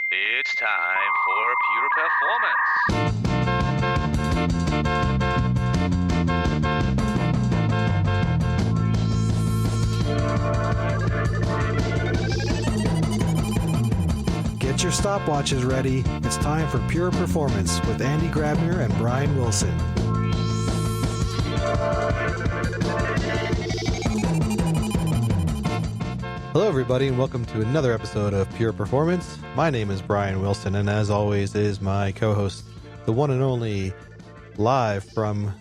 It's time for pure performance. Get your stopwatches ready. It's time for Pure Performance with Andy Grabner and Brian Wilson. Hello, everybody, and welcome to another episode of Pure Performance. My name is Brian Wilson, and as always is my co-host, the one and only, live from...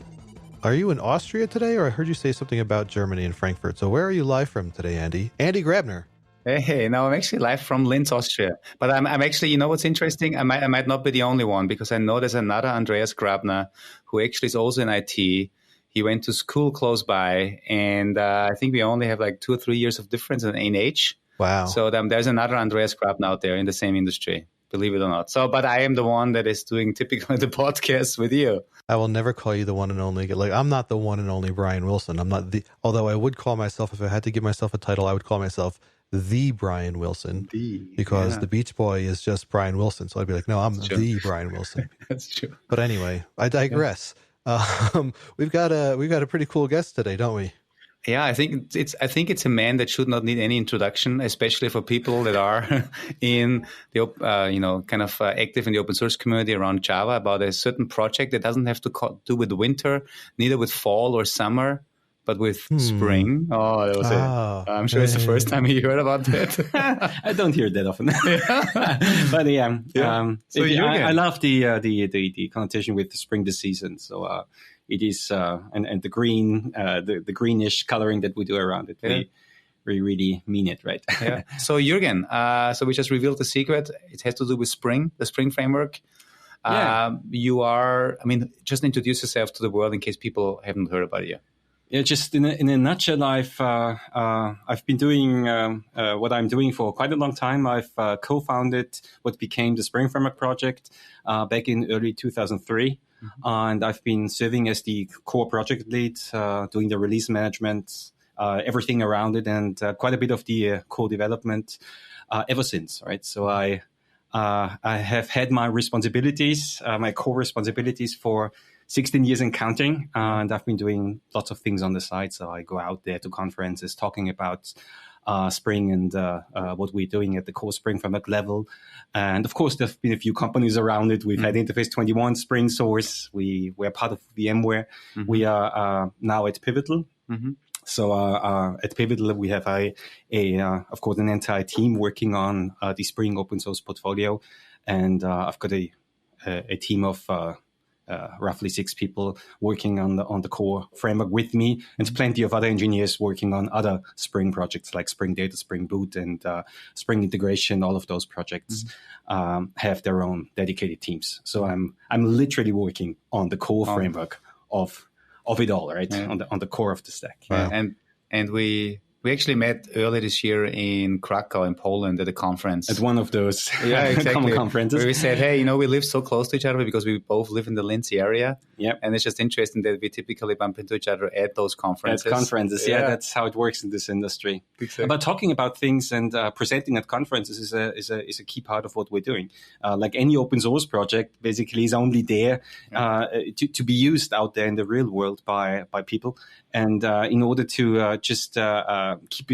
Are you in Austria today, or I heard you say something about Germany and Frankfurt? So where are you live from today, Andy? Andy Grabner. Hey, no, I'm actually live from Linz, Austria. But I'm actually, you know what's interesting? I might not be the only one, because I know there's another Andreas Grabner who actually is also in IT. He went to school close by, and I think we only have like 2 or 3 years of difference in age. Wow. So there's another Andreas Grabner out there in the same industry, believe it or not. So, but I am the one that is doing typically the podcast with you. I will never call you the one and only. Like, I'm not the one and only Brian Wilson. I'm not the, although I would call myself, if I had to give myself a title, I would call myself the Brian Wilson, because the Beach Boy is just Brian Wilson. So I'd be like, no, I'm the Brian Wilson. That's true. But anyway, I digress. We've got a pretty cool guest today, don't we? Yeah, I think it's a man that should not need any introduction, especially for people that are in the active in the open source community around Java about a certain project that doesn't have to do with winter, neither with fall or summer, but with spring. Oh, that was it. I'm sure it's the first time you heard about that. I don't hear it that often. But yeah. So I love the connotation with the spring this season. So it is and the green, the greenish coloring that we do around it. We really mean it, right? Yeah. So Juergen, so we just revealed the secret. It has to do with Spring, the Spring framework. You are, just introduce yourself to the world in case people haven't heard about you. Yeah, just in a nutshell, I've been doing what I'm doing for quite a long time. I've co-founded what became the Spring Framework project back in early 2003, and I've been serving as the core project lead, doing the release management, everything around it, and quite a bit of the core development ever since. Right, so I have had my responsibilities, my core responsibilities for 16 years and counting, and I've been doing lots of things on the side. So I go out there to conferences talking about Spring and what we're doing at the core Spring Framework level. And of course, there have been a few companies around it. We've had Interface 21, Spring Source. We're part of VMware. We are now at Pivotal. So at Pivotal, we have of course, an entire team working on the Spring open source portfolio. And I've got a team of roughly 6 people working on the core framework with me, and plenty of other engineers working on other Spring projects like Spring Data, Spring Boot, and Spring Integration. All of those projects have their own dedicated teams. So I'm literally working on the core framework of it all, right? Yeah. On the core of the stack. Wow. Yeah. And we actually met earlier this year in Krakow in Poland at a conference. At one of those common conferences. Where we said, hey, we live so close to each other because we both live in the Linz area. Yep. And it's just interesting that we typically bump into each other at those conferences. At conferences, that's how it works in this industry. Exactly. But talking about things and presenting at conferences is a key part of what we're doing. Like any open source project, basically is only there to be used out there in the real world by people. And in order to just keep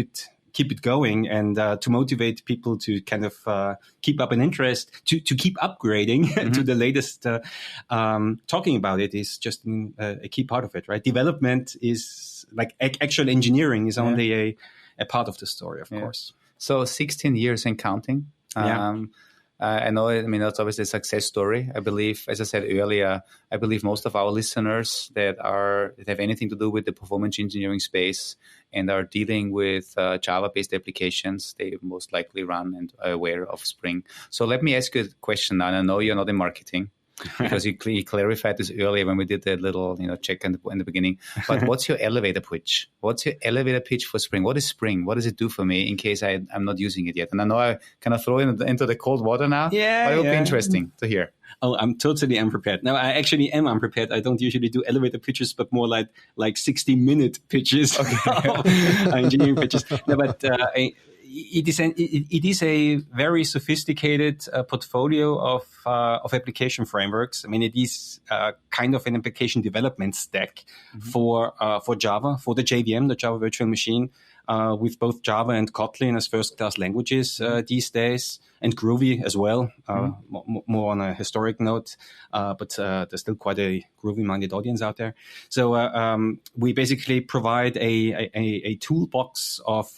it going and to motivate people to kind of keep up an interest, to keep upgrading to the latest, talking about it is just a key part of it, right? Development is like actual engineering is only a part of the story, of course. So 16 years and counting. I know, that's obviously a success story. I believe, as I said earlier, most of our listeners that have anything to do with the performance engineering space and are dealing with Java-based applications, they most likely run and are aware of Spring. So let me ask you a question now. And I know you're not in marketing, because you clarified this earlier when we did that little check in the beginning. But what's your elevator pitch? What's your elevator pitch for Spring? What is Spring? What does it do for me in case I'm not using it yet? And I know I kind of throw it into the cold water now, but it would be interesting to hear. Oh, I'm totally unprepared. No, I actually am unprepared. I don't usually do elevator pitches, but more like 60-minute pitches, engineering pitches. No, but it is a very sophisticated portfolio of application frameworks. I mean, it is kind of an application development stack for Java, for the JVM, the Java Virtual Machine, with both Java and Kotlin as first-class languages these days, and Groovy as well, more on a historic note. But there's still quite a Groovy-minded audience out there. So we basically provide a toolbox of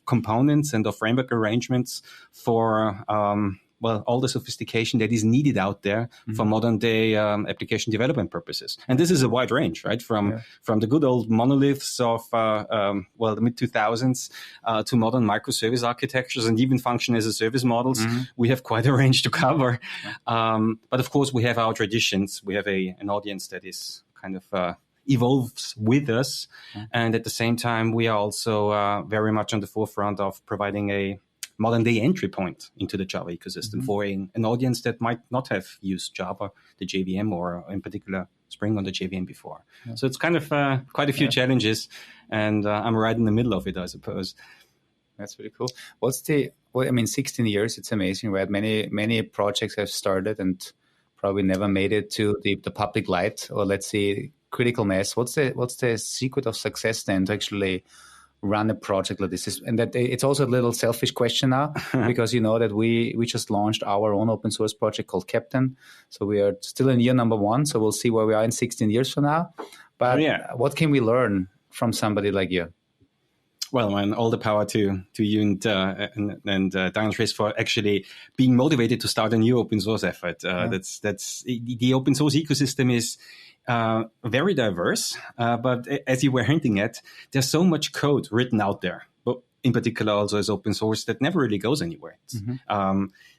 components and of framework arrangements for all the sophistication that is needed out there for modern day application development purposes. And this is a wide range, right? From the good old monoliths of the mid 2000s to modern microservice architectures and even function as a service models. We have quite a range to cover. But of course, we have our traditions. We have an audience that is kind of evolves with us. And at the same time, we are also very much on the forefront of providing a modern day entry point into the Java ecosystem for an audience that might not have used Java, the JVM, or in particular Spring on the JVM before. So it's kind of quite a few challenges, and I'm right in the middle of it, I suppose. That's really cool. 16 years, it's amazing, right? Many projects have started and probably never made it to the public light, or let's say critical mass. What's the secret of success then to actually run a project like this? And that it's also a little selfish question now, because you know that we just launched our own open source project called Captain. So we are still in year number 1. So we'll see where we are in 16 years from now. But what can we learn from somebody like you? Well, man, all the power to you and Diane Trace for actually being motivated to start a new open source effort. That's the open source ecosystem is very diverse, but as you were hinting at, there's so much code written out there, but in particular also as open source, that never really goes anywhere.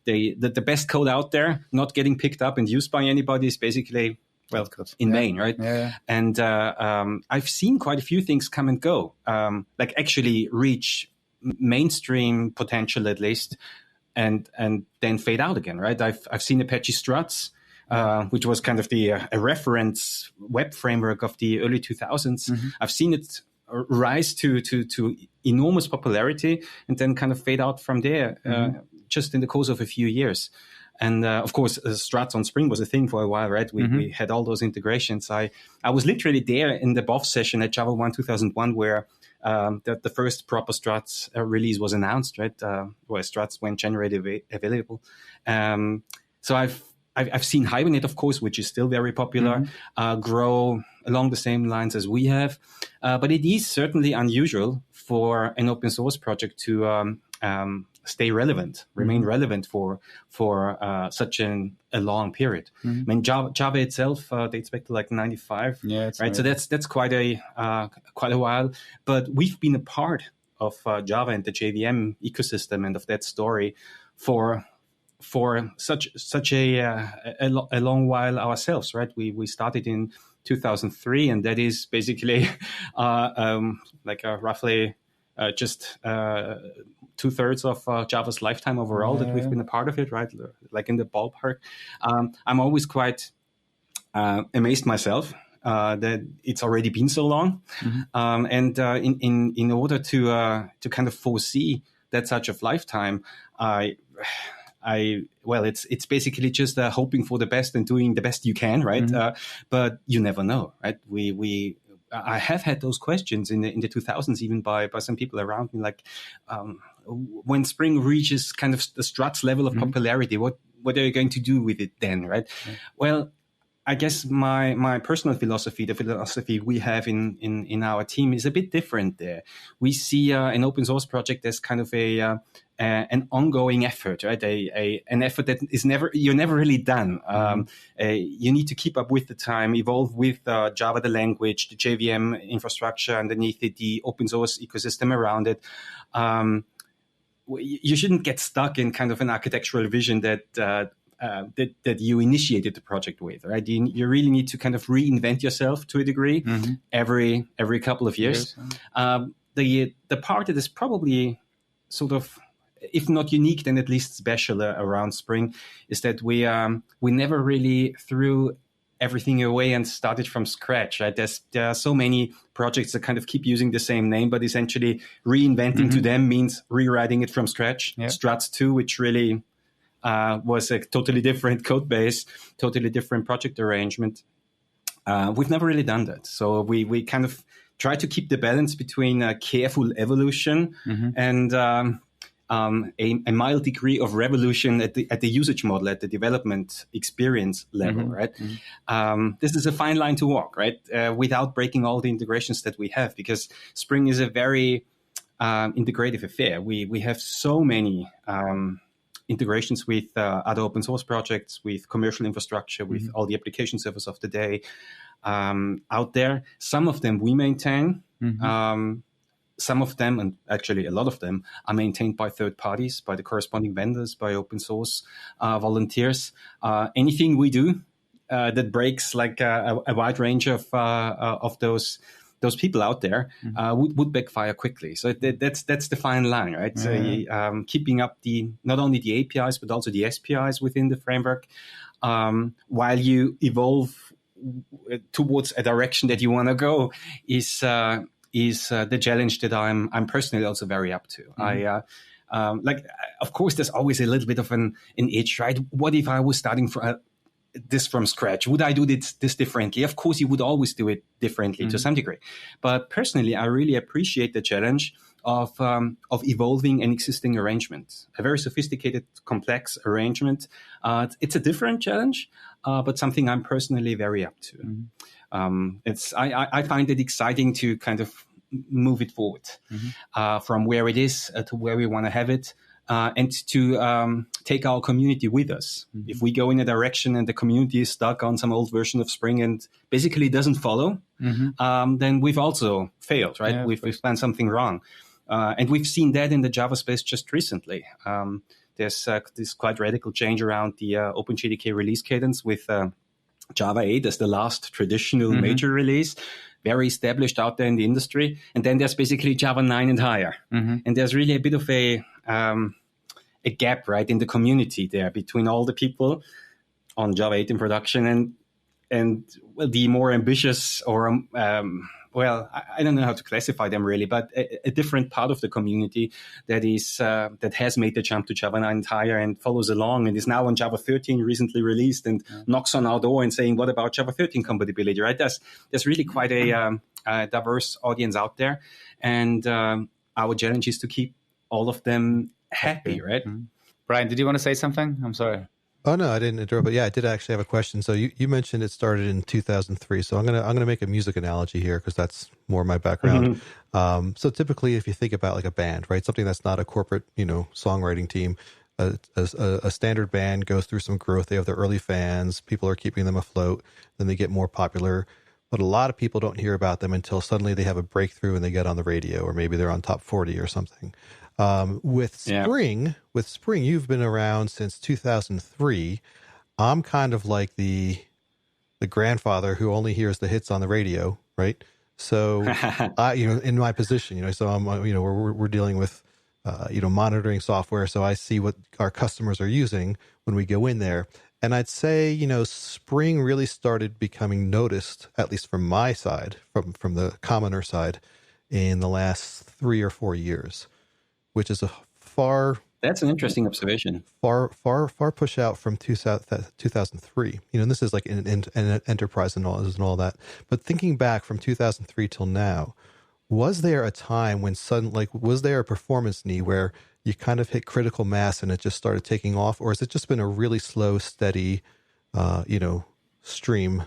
The best code out there, not getting picked up and used by anybody, is basically in vain, right? And I've seen quite a few things come and go, like actually reach mainstream potential at least, and then fade out again, right? I've seen Apache Struts, which was kind of a reference web framework of the early 2000s. I've seen it rise to enormous popularity and then kind of fade out from there just in the course of a few years. And of course, Struts on Spring was a thing for a while, right? We had all those integrations. I was literally there in the BOF session at Java 1 2001 where the first proper Struts release was announced, right? Where Struts went generally available. So I've seen Hibernate, of course, which is still very popular, grow along the same lines as we have. But it is certainly unusual for an open source project to stay relevant, remain relevant for such a long period. I mean, Java itself dates back to like 95, right? So that's quite a while. But we've been a part of Java and the JVM ecosystem and of that story for such a long while ourselves, right? We started in 2003, and that is basically roughly just 2/3 of Java's lifetime overall that we've been a part of it, right? Like in the ballpark. I'm always quite amazed myself that it's already been so long, and in order to kind of foresee that such a lifetime, it's basically just hoping for the best and doing the best you can, right? But you never know, right? I have had those questions in the 2000s, even by some people around me, like when Spring reaches kind of the Struts level of popularity, what are you going to do with it then, right? Well, I guess my personal philosophy, the philosophy we have in our team, is a bit different there. We see an open source project as kind of an ongoing effort, right? An effort that you're never really done. You need to keep up with the time, evolve with Java, the language, the JVM infrastructure underneath it, the open source ecosystem around it. You shouldn't get stuck in kind of an architectural vision that you initiated the project with, right? You really need to kind of reinvent yourself to a degree every couple of years. The part that is probably sort of, if not unique, then at least special around Spring, is that we never really threw everything away and start it from scratch, right? There are so many projects that kind of keep using the same name, but essentially reinventing to them means rewriting it from scratch. Yeah. Struts 2, which really was a totally different code base, totally different project arrangement. We've never really done that. So we kind of try to keep the balance between careful evolution and a mild degree of revolution at the usage model, at the development experience level, right? This is a fine line to walk, right? Without breaking all the integrations that we have, because Spring is a very integrative affair. We have so many integrations with other open source projects, with commercial infrastructure, with all the application servers of the day out there. Some of them we maintain. Some of them, and actually a lot of them, are maintained by third parties, by the corresponding vendors, by open source volunteers. Anything we do that breaks like a wide range of those people out there would backfire quickly. So that's the fine line, right? Yeah. So keeping up not only the APIs but also the SPIs within the framework, while you evolve towards a direction that you want to go is the challenge that I'm personally also very up to. Of course, there's always a little bit of an itch, right? What if I was starting from scratch? Would I do this differently? Of course, you would always do it differently to some degree. But personally, I really appreciate the challenge of evolving an existing arrangement, a very sophisticated, complex arrangement. It's a different challenge, but something I'm personally very up to. I find it exciting to kind of move it forward from where it is to where we want to have it, and to take our community with us. If we go in a direction and the community is stuck on some old version of Spring and basically doesn't follow, then we've also failed, right? Yeah, we've done something wrong. And we've seen that in the Java space just recently. There's this quite radical change around the OpenJDK release cadence with Java 8 as the last traditional major release, very established out there in the industry. And then there's basically Java 9 and higher. And there's really a bit of a gap, right, in the community there between all the people on Java 8 in production and the more ambitious or I don't know how to classify them really, but a different part of the community that has made the jump to Java 9 and higher and follows along and is now on Java 13 recently released and knocks on our door and saying, what about Java 13 compatibility, right? There's really quite a diverse audience out there. And our challenge is to keep all of them happy, right? Brian, did you want to say something? I'm sorry. Oh no, I didn't interrupt, but yeah, I did actually have a question. So you mentioned it started in 2003. So I'm gonna make a music analogy here because that's more my background. So typically, if you think about like a band, right, something that's not a corporate, songwriting team, a standard band goes through some growth. They have their early fans. People are keeping them afloat. Then they get more popular. But a lot of people don't hear about them until suddenly they have a breakthrough and they get on the radio, or maybe they're on top 40 or something. With Spring, you've been around since 2003. I'm kind of like the grandfather who only hears the hits on the radio, right? So, in my position, so I'm, we're dealing with, monitoring software. So I see what our customers are using when we go in there. And I'd say, Spring really started becoming noticed, at least from my side, from the commoner side, in the last 3 or 4 years. Which is that's an interesting observation. Far push out from 2003. And this is like an enterprise and all that. But thinking back from 2003 till now, was there a time when was there a performance need where you kind of hit critical mass and it just started taking off, or has it just been a really slow, steady, stream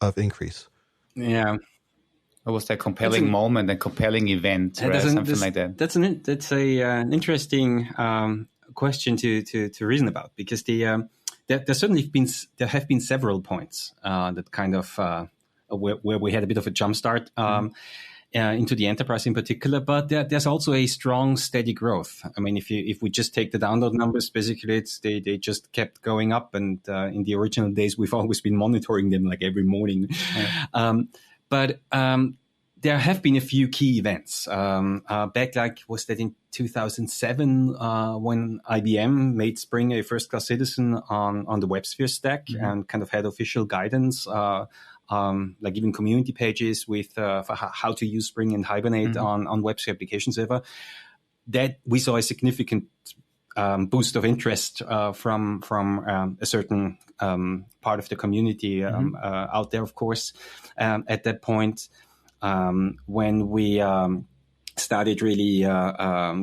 of increase? Yeah. It was that compelling moment and compelling event, right? Something like that. That's an interesting question to reason about, because there have been several points that kind of where we had a bit of a jump start into the enterprise in particular, but there's also a strong, steady growth. I mean, if we just take the download numbers, basically they just kept going up, and in the original days, we've always been monitoring them like every morning. Yeah. But there have been a few key events. Back, was that in 2007, when IBM made Spring a first-class citizen on the WebSphere stack and kind of had official guidance, like even community pages with for how to use Spring and Hibernate on WebSphere application server. That we saw a significant boost of interest from a certain part of the community out there, of course, at that point. When we started really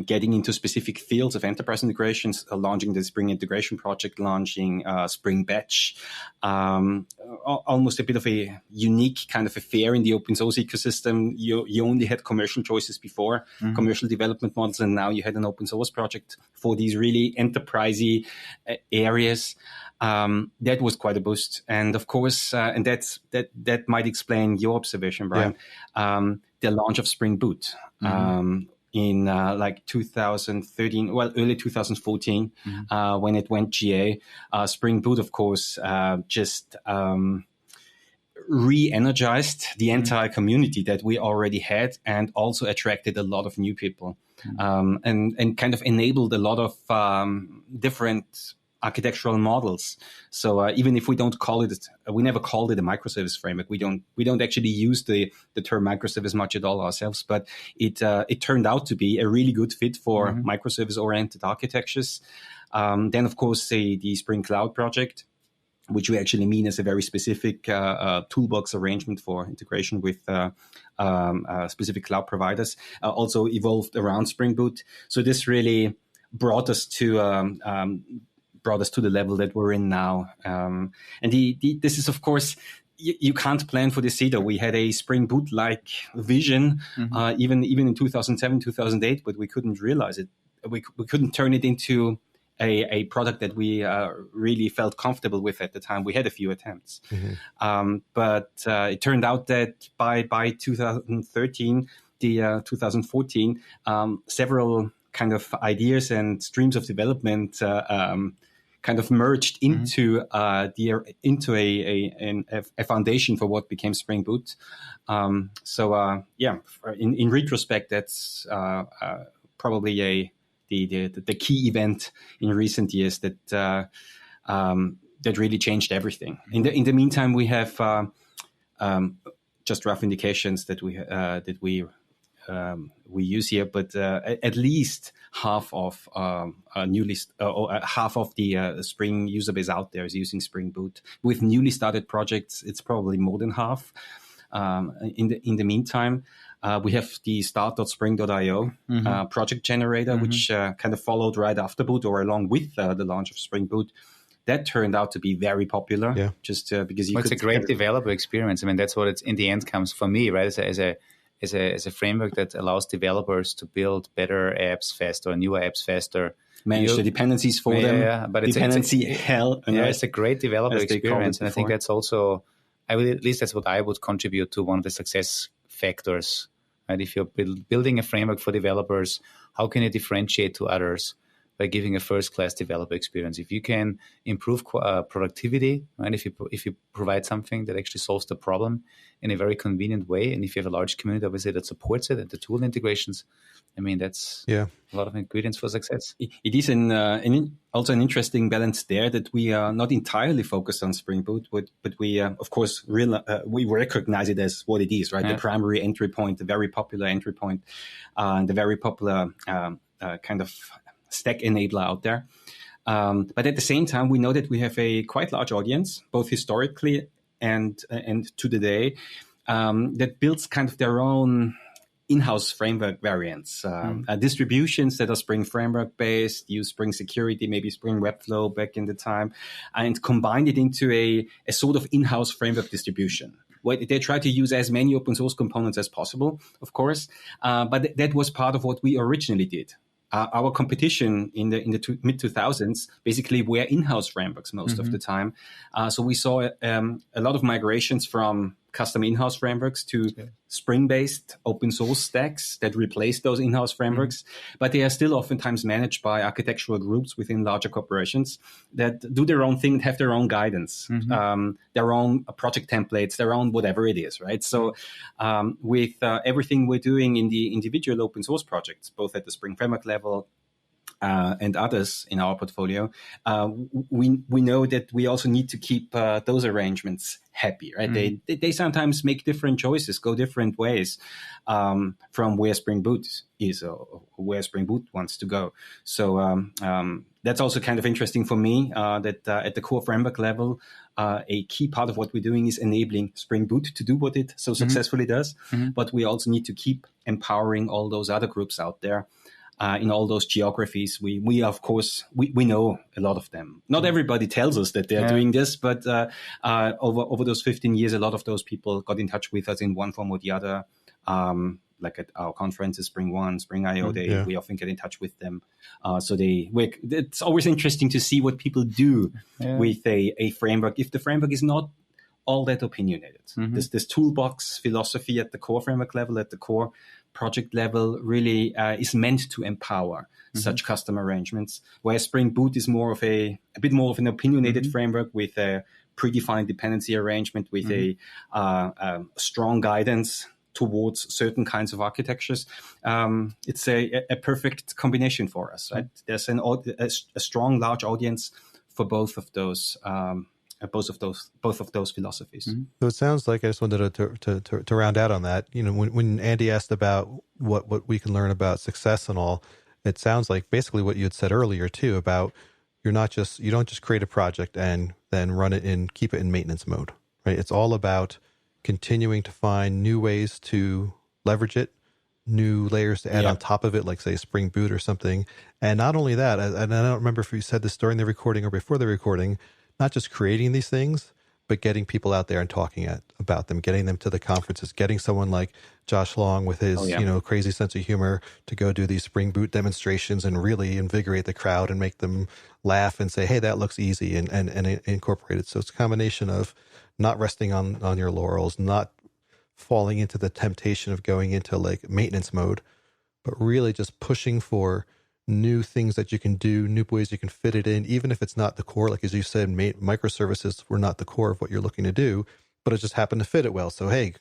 getting into specific fields of enterprise integrations, launching the Spring integration project, launching Spring Batch, almost a bit of a unique kind of affair in the open source ecosystem. You only had commercial choices before, commercial development models, and now you had an open source project for these really enterprisey areas. That was quite a boost. And of course, and that might explain your observation, Brian, the launch of Spring Boot in like 2013, early 2014, when it went GA. Spring Boot, of course, just re-energized the entire community that we already had, and also attracted a lot of new people, and kind of enabled a lot of different architectural models. So even if we don't call it, we never called it a microservice framework. We don't actually use the term microservice much at all ourselves, but it turned out to be a really good fit for microservice-oriented architectures. Then, of course, the Spring Cloud project, which we actually mean as a very specific toolbox arrangement for integration with specific cloud providers, also evolved around Spring Boot. So this really brought us to the level that we're in now. And this is, of course, you can't plan for this either. We had a Spring Boot-like vision, even in 2007, 2008, but we couldn't realize it. We couldn't turn it into a product that we really felt comfortable with at the time. We had a few attempts. But it turned out that by 2013, 2014, several kind of ideas and streams of development kind of merged into a foundation for what became Spring Boot. So in retrospect, that's probably the key event in recent years that really changed everything. In the meantime, we have just rough indications that we use here, but at least half of half of the Spring user base out there is using Spring Boot. With newly started projects, it's probably more than half. In the meantime, we have the start.spring.io project generator, which kind of followed right after Boot or along with the launch of Spring Boot. That turned out to be very popular, just because it's a great developer experience. I mean, that's what it's in the end comes for me, right? As a framework that allows developers to build better apps faster, newer apps faster, manage the dependencies for them. Yeah, but it's a great developer experience, and I think that's also, at least that's what I would contribute to one of the success factors. Right? If you're building a framework for developers, how can you differentiate to others? By giving a first-class developer experience. If you can improve productivity, right? If you provide something that actually solves the problem in a very convenient way, and if you have a large community, obviously, that supports it, and the tool integrations, I mean, that's a lot of ingredients for success. It is also an interesting balance there that we are not entirely focused on Spring Boot, but we, of course, we recognize it as what it is, right? The primary entry point, the very popular entry point, and the very popular kind of stack enabler out there. But at the same time, we know that we have a quite large audience, both historically and to the day, that builds kind of their own in-house framework variants, distributions that are Spring Framework based, use Spring Security, maybe Spring Webflow back in the time, and combine it into a sort of in-house framework distribution. They try to use as many open source components as possible, of course, but that was part of what we originally did. Our competition in the mid-2000s basically were in-house frameworks most of the time. So we saw a lot of migrations from custom in-house frameworks to Spring-based open source stacks that replace those in-house frameworks. But they are still oftentimes managed by architectural groups within larger corporations that do their own thing and have their own guidance, their own project templates, their own whatever it is, right? So with everything we're doing in the individual open source projects, both at the Spring Framework level and others in our portfolio, we know that we also need to keep those arrangements happy, right? They sometimes make different choices, go different ways from where Spring Boot is or where Spring Boot wants to go. So that's also kind of interesting for me that at the core framework level, a key part of what we're doing is enabling Spring Boot to do what it so successfully does. But we also need to keep empowering all those other groups out there. In all those geographies, we of course, we know a lot of them. Not everybody tells us that they're doing this, but over those 15 years, a lot of those people got in touch with us in one form or the other. Like at our conferences, Spring One, Spring IO Day, we often get in touch with them. So it's always interesting to see what people do with a framework. If the framework is not all that opinionated, this toolbox philosophy at the core framework level, at the core project level, really is meant to empower such custom arrangements, whereas Spring Boot is more of a bit more of an opinionated framework with a predefined dependency arrangement, with a strong guidance towards certain kinds of architectures. It's a perfect combination for us, right? There's a strong, large audience for both of those philosophies. So it sounds like, I just wanted to round out on that. You know, when Andy asked about what we can learn about success and all, it sounds like basically what you had said earlier too about you don't just create a project and then run it and keep it in maintenance mode, right? It's all about continuing to find new ways to leverage it, new layers to add on top of it, like say Spring Boot or something. And not only that, and I don't remember if you said this during the recording or before the recording, not just creating these things, but getting people out there and talking about them, getting them to the conferences, getting someone like Josh Long with his crazy sense of humor to go do these Spring Boot demonstrations and really invigorate the crowd and make them laugh and say, hey, that looks easy, and incorporate it. So it's a combination of not resting on your laurels, not falling into the temptation of going into like maintenance mode, but really just pushing for new things that you can do, new ways you can fit it in, even if it's not the core. Like as you said, microservices were not the core of what you're looking to do, but it just happened to fit it well. So, hey,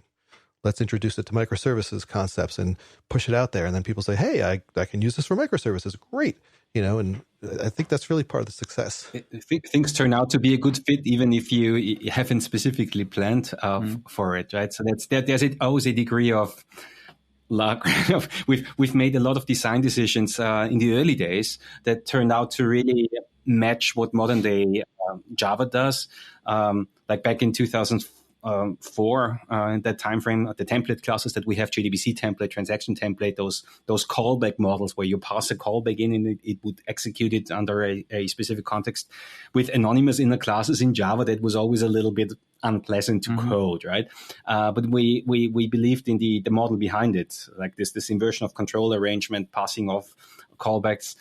let's introduce it to microservices concepts and push it out there. And then people say, hey, I can use this for microservices. Great. You know, and I think that's really part of the success. Things turn out to be a good fit, even if you haven't specifically planned for it, right? So there's always a degree of luck. We've made a lot of design decisions in the early days that turned out to really match what modern day Java does. Like back in 2004, in that time frame, the template classes that we have, JDBC template, transaction template, those callback models where you pass a callback in and it would execute it under a specific context with anonymous inner classes in Java, that was always a little bit unpleasant to code, right? But we believed in the model behind it, like this inversion of control arrangement, passing off callbacks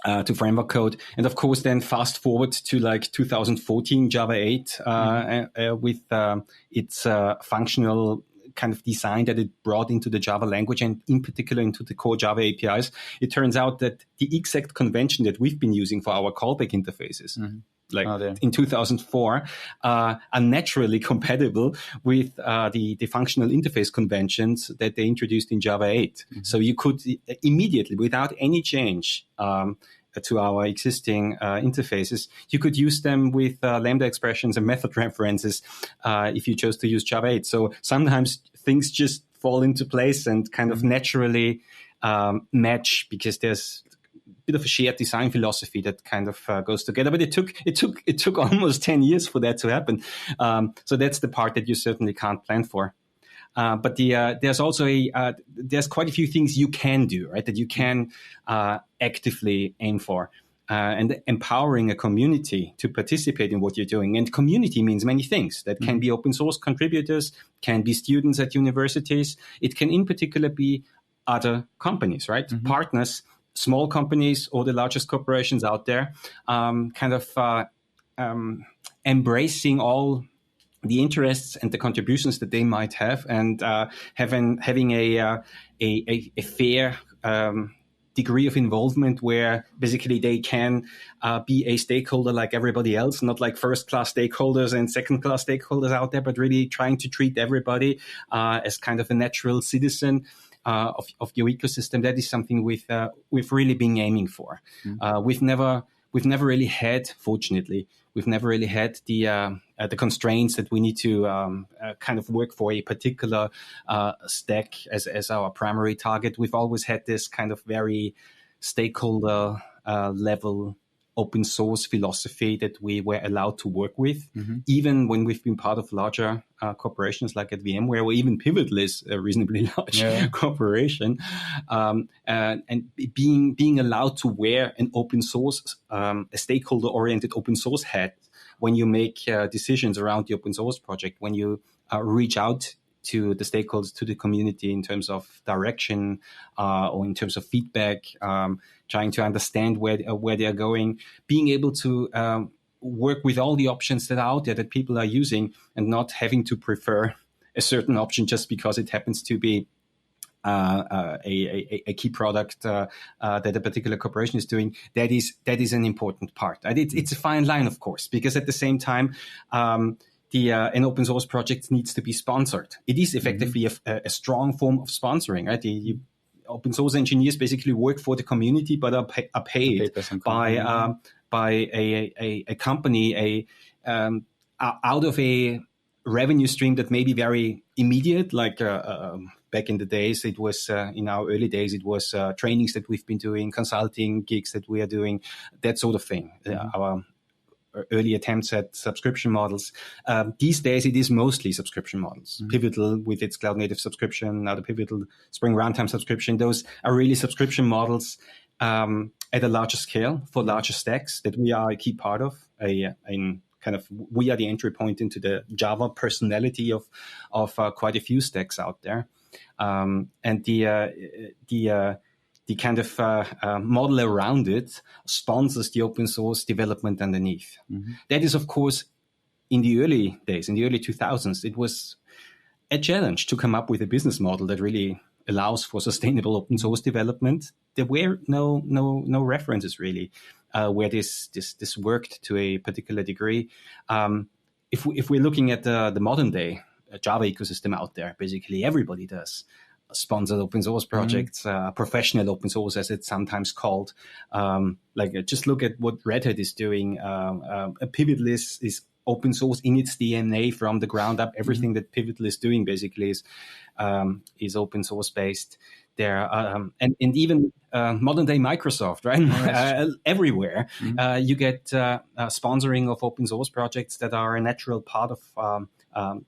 to framework code. And of course, then fast forward to like 2014 Java 8 with its functional kind of design that it brought into the Java language and in particular into the core Java APIs. It turns out that the exact convention that we've been using for our callback interfaces, in 2004, are naturally compatible with the functional interface conventions that they introduced in Java 8. So you could immediately, without any change to our existing interfaces, you could use them with Lambda expressions and method references if you chose to use Java 8. So sometimes things just fall into place and kind of naturally match because there's bit of a shared design philosophy that kind of goes together, but it took almost 10 years for that to happen. So that's the part that you certainly can't plan for. But there's also there's quite a few things you can do, right? That you can actively aim for, and empowering a community to participate in what you're doing. And community means many things. That can be open source contributors, can be students at universities. It can in particular be other companies, right? Partners, small companies or the largest corporations out there, embracing all the interests and the contributions that they might have, and having a fair degree of involvement where basically they can be a stakeholder like everybody else, not like first-class stakeholders and second-class stakeholders out there, but really trying to treat everybody as kind of a natural citizen of your ecosystem. That is something we've really been aiming for. We've never really had, fortunately, the constraints that we need to kind of work for a particular stack as our primary target. We've always had this kind of very stakeholder level open source philosophy that we were allowed to work with, even when we've been part of larger corporations like at VMware, or even Pivotal is a reasonably large corporation, and being allowed to wear an open source, a stakeholder-oriented open source hat when you make decisions around the open source project, when you reach out to the stakeholders, to the community in terms of direction or in terms of feedback, trying to understand where they're going, being able to work with all the options that are out there that people are using, and not having to prefer a certain option just because it happens to be a key product that a particular corporation is doing. That is an important part. It's a fine line, of course, because at the same time, an open source project needs to be sponsored. It is effectively a strong form of sponsoring, right? The open source engineers basically work for the community, but are paid by a company, out of a revenue stream that may be very immediate, like back in the days, it was in our early days, it was trainings that we've been doing, consulting gigs that we are doing, that sort of thing. Our early attempts at subscription models. These days, it is mostly subscription models. Pivotal with its cloud native subscription, now the Pivotal Spring runtime subscription, those are really subscription models at a larger scale for larger stacks that we are a key part of. We are the entry point into the Java personality of quite a few stacks out there. And the kind of model around it sponsors the open source development underneath. That is, of course, in the early days, in the early 2000s, it was a challenge to come up with a business model that really allows for sustainable open source development. There were no references really where this worked to a particular degree. If we're looking at the modern day Java ecosystem out there, basically everybody does sponsored open source projects, professional open source as it's sometimes called. Just look at what Red Hat is doing. Pivotal is open source in its DNA from the ground up. Everything that Pivotal is doing basically is open source based. There and even modern day Microsoft, right? Everywhere you get sponsoring of open source projects that are a natural part of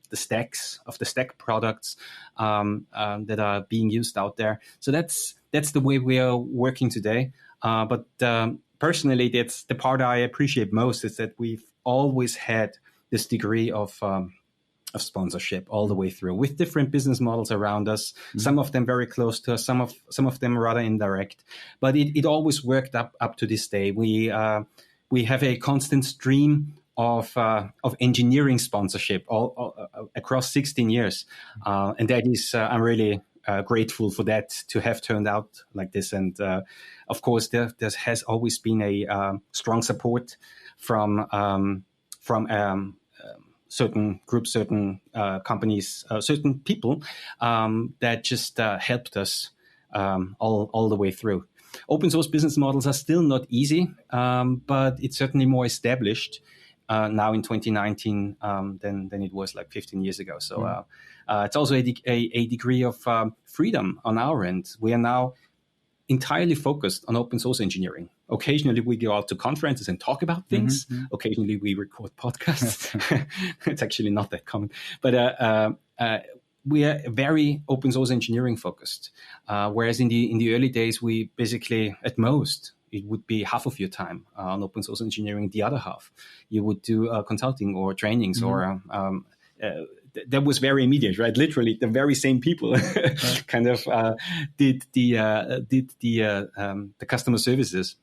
the stack products that are being used out there. So that's the way we are working today. But personally, that's the part I appreciate most, is that we've always had this degree of sponsorship all the way through, with different business models around us. Some of them very close to us, some of them rather indirect. But it always worked up to this day. We have a constant stream of engineering sponsorship all across 16 years. And that is, I'm really grateful for that to have turned out like this. And of course, there has always been a strong support from certain groups, certain companies, certain people that just helped us all the way through. Open source business models are still not easy, but it's certainly more established now in 2019 than it was like 15 years ago. So it's also a degree of freedom on our end. We are now entirely focused on open source engineering. Occasionally we go out to conferences and talk about things. Occasionally we record podcasts. It's actually not that common. But we are very open source engineering focused. Whereas in the early days, we basically, at most, it would be half of your time on open source engineering. The other half, you would do consulting or trainings or that was very immediate, right? Literally, the very same people kind of did the customer services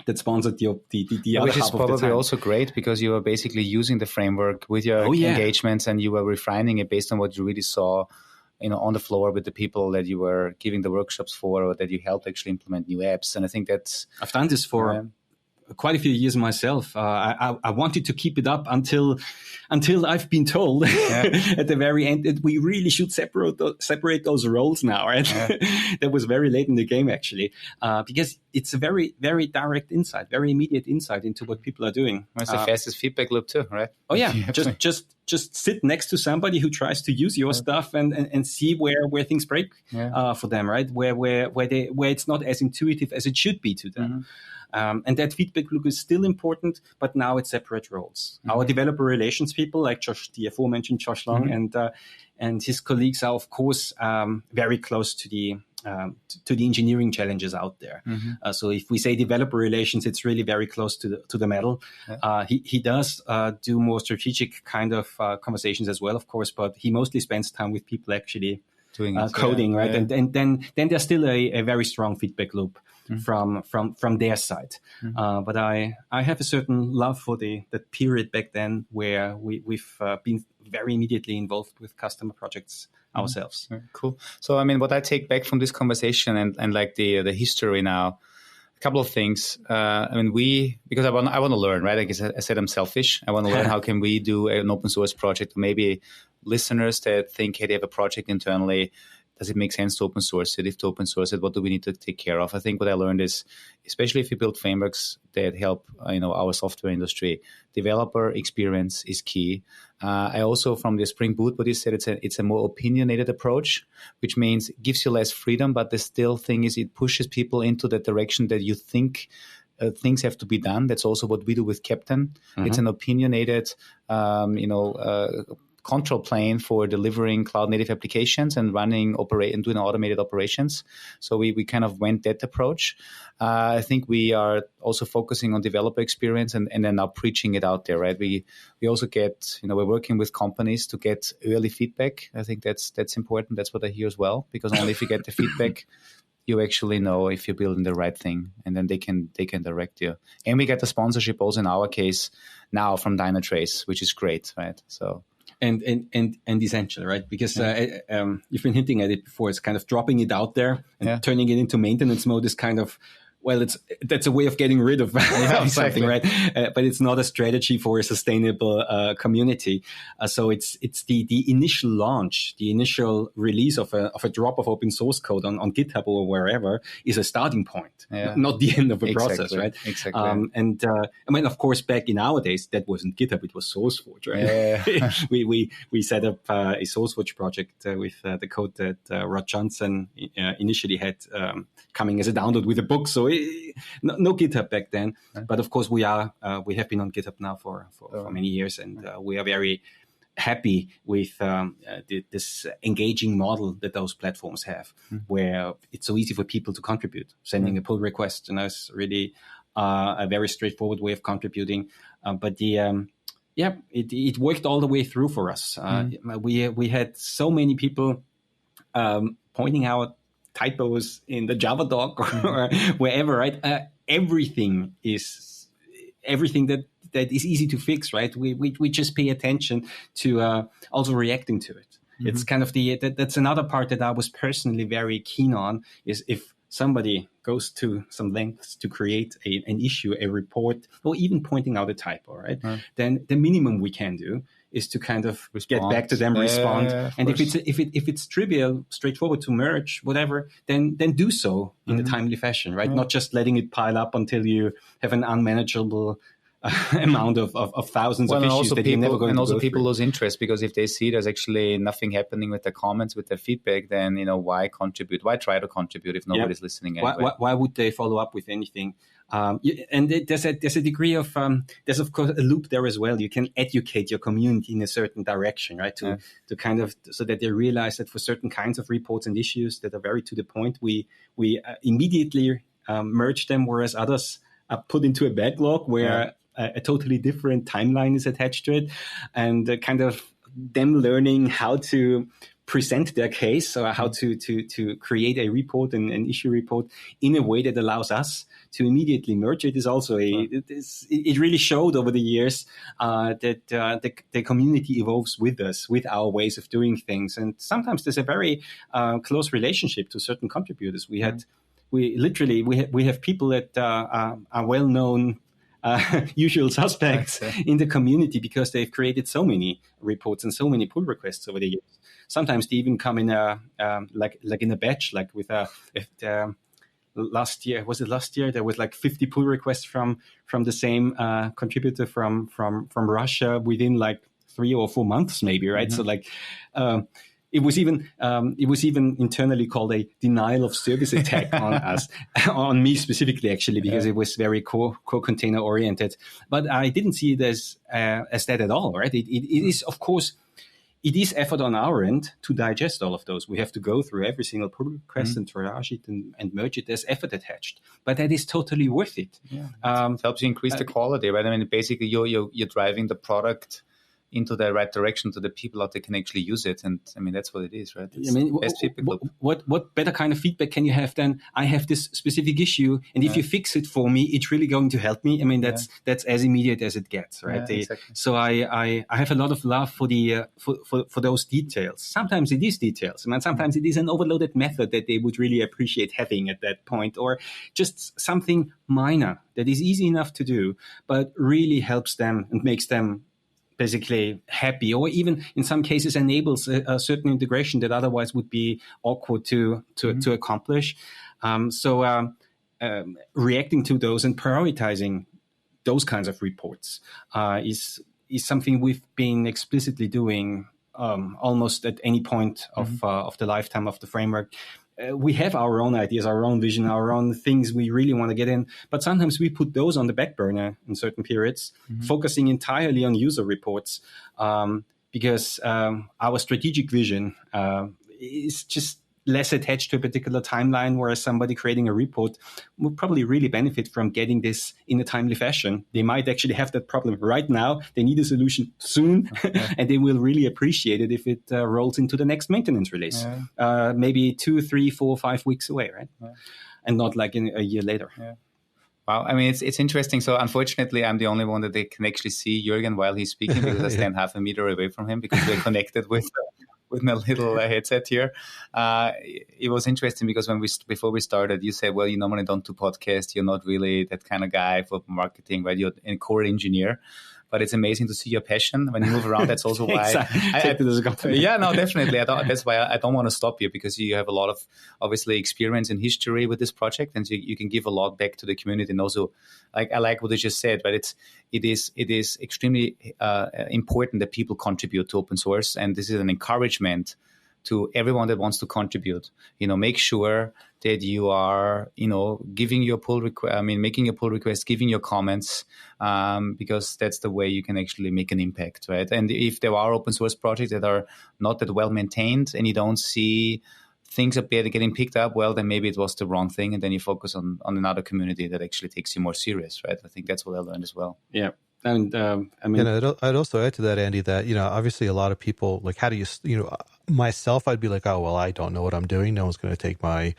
that sponsored the other which is half of the probably time. also great because you are basically using the framework with your engagements, and you were refining it based on what you really saw, on the floor with the people that you were giving the workshops for, or that you helped actually implement new apps. And I think I've done this for quite a few years myself. I wanted to keep it up until I've been told at the very end that we really should separate those roles now. Right? Yeah. That was very late in the game, actually, because it's a very, very direct insight, very immediate insight into what people are doing. It's the fastest feedback loop too, right? Oh yeah, just sit next to somebody who tries to use your stuff and see where things break for them, right? Where it's not as intuitive as it should be to them. Mm-hmm. And that feedback loop is still important, but now it's separate roles. Mm-hmm. Our developer relations people, like the aforementioned Josh Long, mm-hmm. and his colleagues, are of course very close to the engineering challenges out there. Mm-hmm. So if we say developer relations, it's really very close to the metal. Yeah. He does do more strategic kind of conversations as well, of course, but he mostly spends time with people actually doing coding, right? Yeah. And then there's still a very strong feedback loop. Mm-hmm. from their side. Mm-hmm. But I have a certain love for the period back then where we've been very immediately involved with customer projects ourselves. Mm-hmm. Cool. So, I mean, what I take back from this conversation and like the history now, a couple of things. Because I want to learn, right? Like I said, I'm selfish. I want to learn how can we do an open source project. Maybe listeners that think, hey, they have a project internally. Does it make sense to open source it? If to open source it, what do we need to take care of? I think what I learned is, especially if you build frameworks that help, our software industry, developer experience is key. I also, from the Spring Boot, what you said, it's a more opinionated approach, which means it gives you less freedom, but the still thing is it pushes people into the direction that you think things have to be done. That's also what we do with Captain. Mm-hmm. It's an opinionated, control plane for delivering cloud native applications and doing automated operations. So we kind of went that approach. I think we are also focusing on developer experience and then now preaching it out there, right? We also get, we're working with companies to get early feedback. I think that's important. That's what I hear as well, because only if you get the feedback, you actually know if you're building the right thing, and then they can direct you. And we get the sponsorship also in our case now from Dynatrace, which is great, right? So. And essential, right? Because you've been hinting at it before. It's kind of dropping it out there and turning it into maintenance mode is kind of, that's a way of getting rid of something, right? But it's not a strategy for a sustainable community. So it's the initial launch, the initial release of a drop of open source code on GitHub or wherever is a starting point, not the end of a process, right? Exactly. Of course, back in our days, that wasn't GitHub; it was SourceForge, right? Yeah. we set up a SourceForge project with the code that Rod Johnson initially had coming as a download with a book. So no GitHub back then, but of course we have been on GitHub now for many years, and we are very happy with this engaging model that those platforms have, where it's so easy for people to contribute. Sending a pull request, is really a very straightforward way of contributing. But it worked all the way through for us. We had so many people pointing out typos in the Java doc or wherever, right? Everything that is easy to fix, right? We just pay attention to also reacting to it. Mm-hmm. It's kind of that's another part that I was personally very keen on, is if somebody goes to some lengths to create an issue, a report, or even pointing out a typo, right? Then the minimum we can do is to kind of get back to them, respond. And if it's trivial, straightforward to merge, whatever, then do so in a timely fashion, right? Not just letting it pile up until you have an unmanageable amount of thousands of issues that you're never going to go through. And also people lose interest, because if they see there's actually nothing happening with the comments, with the feedback, then, why contribute? Why try to contribute if nobody's listening anyway? Why would they follow up with anything? And there's a degree of, there's of course a loop there as well. You can educate your community in a certain direction, right? To kind of, so that they realize that for certain kinds of reports and issues that are very to the point, we immediately merge them, whereas others are put into a backlog where a totally different timeline is attached to it, and kind of them learning how to present their case, or how to create a report and an issue report in a way that allows us to immediately merge it is also it really showed over the years that the community evolves with us, with our ways of doing things. And sometimes there's a very close relationship to certain contributors. We have people that are well-known usual suspects in the community because they've created so many reports and so many pull requests over the years. Sometimes they even come in like in a batch, like with last year there was like 50 pull requests from the same contributor from Russia within like 3 or 4 months maybe, right? So like it was even internally called a denial of service attack on us, on me specifically, actually, because it was very core container oriented. But I didn't see it as that at all, right? It is, of course, it is effort on our end to digest all of those. We have to go through every single pull request and triage it and merge it. There's effort attached, but that is totally worth it. Yeah. It helps you increase the quality, right? I mean, basically, you're driving the product into the right direction to the people out there can actually use it. And I mean, that's what it is, right? It's best feedback. What better kind of feedback can you have than I have this specific issue, and if you fix it for me, it's really going to help me. I mean, that's as immediate as it gets, right? Yeah, exactly. So I have a lot of love for the for those details. Sometimes it is details. I mean, sometimes it is an overloaded method that they would really appreciate having at that point, or just something minor that is easy enough to do, but really helps them and makes them basically happy, or even in some cases enables a certain integration that otherwise would be awkward to accomplish. Reacting to those and prioritizing those kinds of reports is something we've been explicitly doing almost at any point of the lifetime of the framework. We have our own ideas, our own vision, our own things we really want to get in. But sometimes we put those on the back burner in certain periods, focusing entirely on user reports, because our strategic vision is just less attached to a particular timeline, whereas somebody creating a report would probably really benefit from getting this in a timely fashion. They might actually have that problem right now. They need a solution soon, and they will really appreciate it if it rolls into the next maintenance release, maybe 2, 3, 4, 5 weeks away, right? And not like in a year later. Yeah. Wow, I mean, it's interesting. So unfortunately, I'm the only one that they can actually see Juergen while he's speaking, because I stand half a meter away from him because we're connected with my little headset here. It was interesting because before we started, you said, well, you normally don't do podcasts. You're not really that kind of guy for marketing, right? You're a core engineer. But it's amazing to see your passion when you move around. That's also why. Yeah, no, definitely. That's why I don't want to stop you, because you have a lot of obviously experience and history with this project, and so you can give a lot back to the community. And also, I like what you just said, but it is extremely important that people contribute to open source, and this is an encouragement to everyone that wants to contribute. Make sure that you are, giving your pull request. Making a pull request, giving your comments, because that's the way you can actually make an impact, right? And if there are open source projects that are not that well maintained, and you don't see things up there getting picked up, well, then maybe it was the wrong thing, and then you focus on another community that actually takes you more serious, right? I think that's what I learned as well. Yeah. And I'd also add to that, Andy, that, obviously a lot of people, like, how do you, myself, I'd be like, oh, well, I don't know what I'm doing. No one's going to take my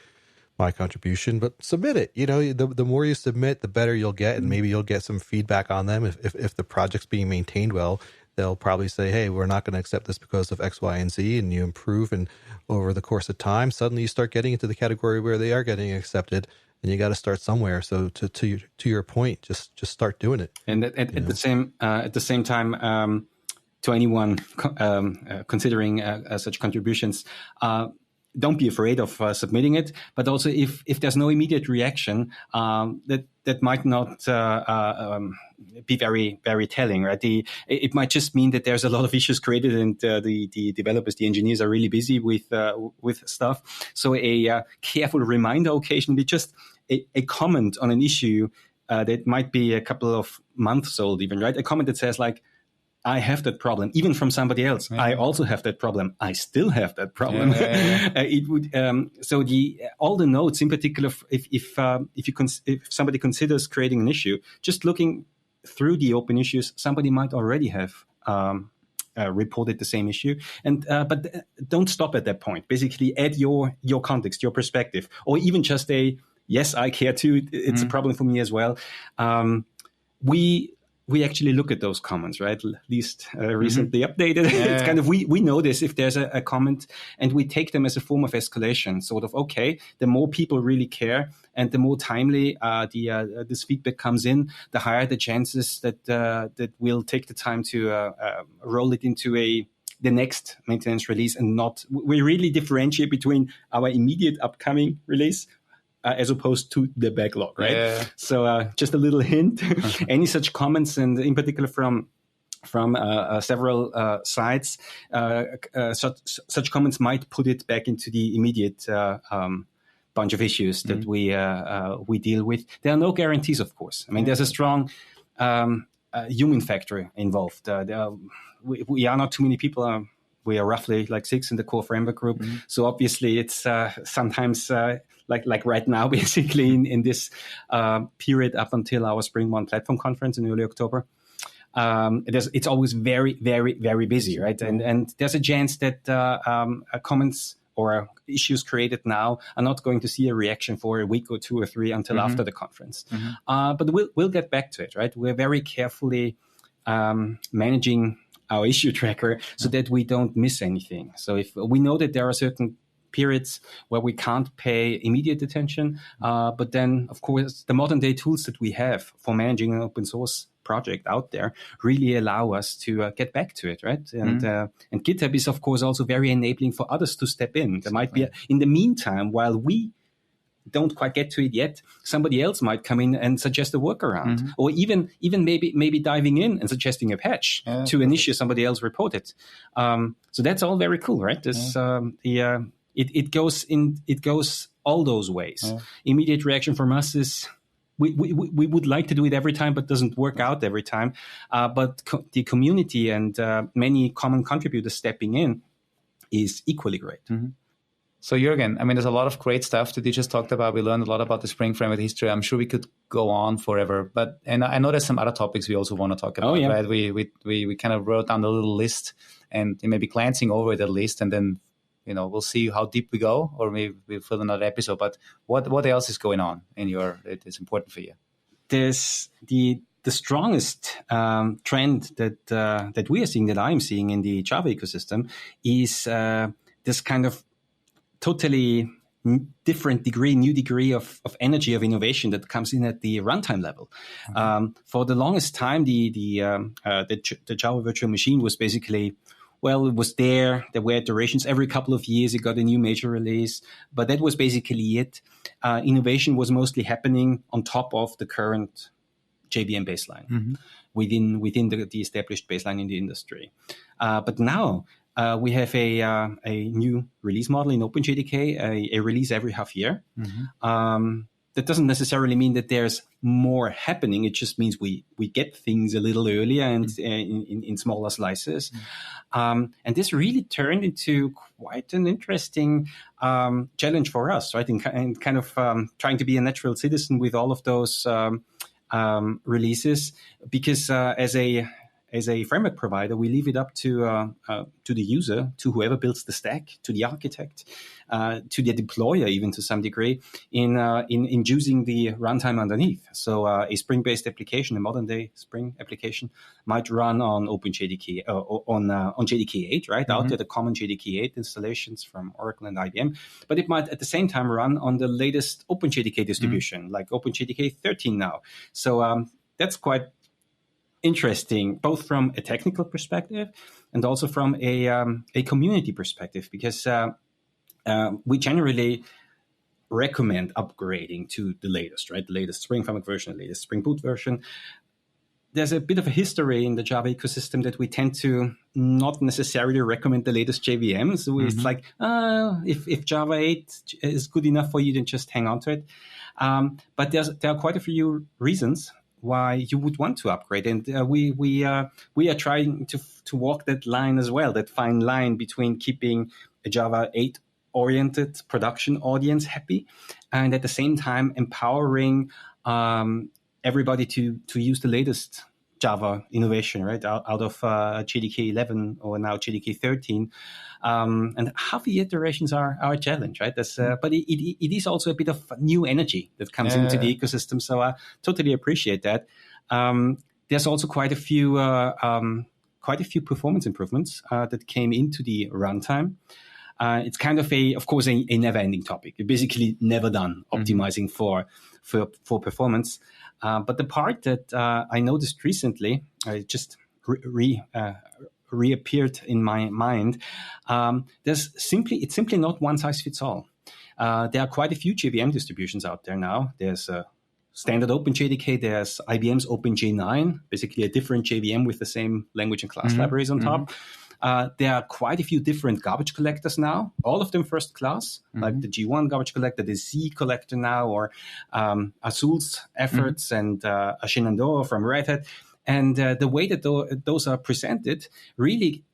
contribution, but submit it. The more you submit, the better you'll get, and maybe you'll get some feedback on them. If the project's being maintained well, they'll probably say, hey, we're not going to accept this because of X, Y, and Z, and you improve. And over the course of time, suddenly you start getting into the category where they are getting accepted. And you got to start somewhere. So to your point, just start doing it. And at the same time, to anyone considering such contributions, don't be afraid of submitting it. But also, if there's no immediate reaction, that might not be very, very telling, right? It might just mean that there's a lot of issues created, and the developers, the engineers, are really busy with stuff. So a careful reminder occasionally, just a comment on an issue that might be a couple of months old, even, right? A comment that says like, I have that problem, even from somebody else. Yeah. I also have that problem. I still have that problem. It would so all the notes, in particular, if somebody considers creating an issue, just looking through the open issues, somebody might already have reported the same issue. And but don't stop at that point. Basically, add your context, your perspective, or even just yes, I care too. It's a problem for me as well. We actually look at those comments, right? At least recently updated. Yeah. It's kind of, we notice if there's a comment, and we take them as a form of escalation. Sort of, okay, the more people really care and the more timely this feedback comes in, the higher the chances that we'll take the time to roll it into the next maintenance release, and we really differentiate between our immediate upcoming release as opposed to the backlog, right? Yeah. So just a little hint, any such comments, and in particular from several sides, such comments might put it back into the immediate bunch of issues that we deal with. There are no guarantees, of course. I mean, there's a strong human factor involved. We are not too many people. We are roughly like 6 in the core framework group. So obviously it's sometimes like right now, basically in this period up until our Spring 1 platform conference in early October. It's always very, very, very busy, right? And there's a chance that comments or issues created now are not going to see a reaction for a week or 2 or 3 until after the conference. But we'll get back to it, right? We're very carefully managing our issue tracker so that we don't miss anything. So if we know that there are certain periods where we can't pay immediate attention, but then, of course, the modern day tools that we have for managing an open source project out there really allow us to get back to it, right? And GitHub is, of course, also very enabling for others to step in. There might be, in the meantime, while we don't quite get to it yet, somebody else might come in and suggest a workaround, or even maybe diving in and suggesting a patch to an issue somebody else reported. So that's all very cool, right? This it goes all those ways. Immediate reaction from us is we would like to do it every time, but doesn't work out every time. But the community and many common contributors stepping in is equally great. So Juergen, I mean, there's a lot of great stuff that you just talked about. We learned a lot about the Spring Framework history. I'm sure we could go on forever, and I know there's some other topics we also want to talk about, right? We kind of wrote down a little list, and maybe glancing over that list, and then, we'll see how deep we go, or maybe we'll fill another episode. But what else is going on it's important for you? There's the strongest trend that we are seeing, that I'm seeing in the Java ecosystem, is this kind of totally different new degree of energy, of innovation that comes in at the runtime level. For the longest time, the Java virtual machine was basically, it was there. There were iterations every couple of years. It got a new major release, but that was basically it. Innovation was mostly happening on top of the current JVM baseline, within the established baseline in the industry. But now, we have a new release model in OpenJDK, a release every half year. That doesn't necessarily mean that there's more happening. It just means we get things a little earlier and in smaller slices. And this really turned into quite an interesting challenge for us, right? And kind of trying to be a natural citizen with all of those releases, because as a framework provider, we leave it up to the user, to whoever builds the stack, to the architect, to the deployer, even to some degree, in choosing the runtime underneath. So a Spring-based application, a modern-day Spring application, might run on OpenJDK on JDK 8, right? Out there, the common JDK 8 installations from Oracle and IBM. But it might at the same time run on the latest OpenJDK distribution, like OpenJDK 13 now. So that's quite interesting, both from a technical perspective and also from a community perspective, because we generally recommend upgrading to the latest, right? The latest Spring Framework version, the latest Spring Boot version. There's a bit of a history in the Java ecosystem that we tend to not necessarily recommend the latest JVMs. So it's like, if Java 8 is good enough for you, then just hang on to it. But there are quite a few reasons why you would want to upgrade, and we are trying to walk that line as well, that fine line between keeping a Java 8 oriented production audience happy, and at the same time empowering everybody to use the latest Java innovation, right? Out of JDK 11 or now JDK 13. And half the iterations are a challenge, right? But it is also a bit of new energy that comes into the ecosystem. So I totally appreciate that. There's also quite a few performance improvements that came into the runtime. It's kind of of course, a never-ending topic. You're basically never done optimizing for performance. But the part that I noticed recently, I just reappeared in my mind. It's simply not one size fits all. There are quite a few JVM distributions out there now. There's standard OpenJDK. There's IBM's OpenJ9, basically a different JVM with the same language and class libraries on top. There are quite a few different garbage collectors now, all of them first class, like the G1 garbage collector, the Z collector now, or Azul's efforts and Shenandoah from Red Hat. And the way that those are presented really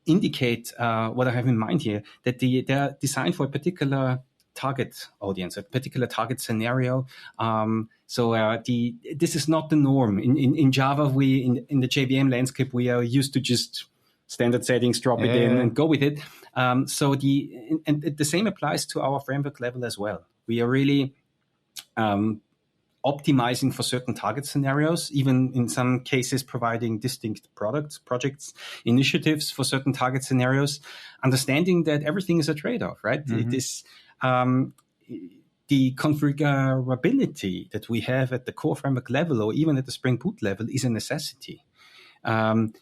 indicate what I have in mind here, that they're designed for a particular target audience, a particular target scenario. This is not the norm. In Java, in the JVM landscape, we are used to just standard settings, drop it in and go with it. And the same applies to our framework level as well. We are really optimizing for certain target scenarios, even in some cases providing distinct projects, initiatives for certain target scenarios, understanding that everything is a trade-off, right? It is the configurability that we have at the core framework level or even at the Spring Boot level is a necessity. That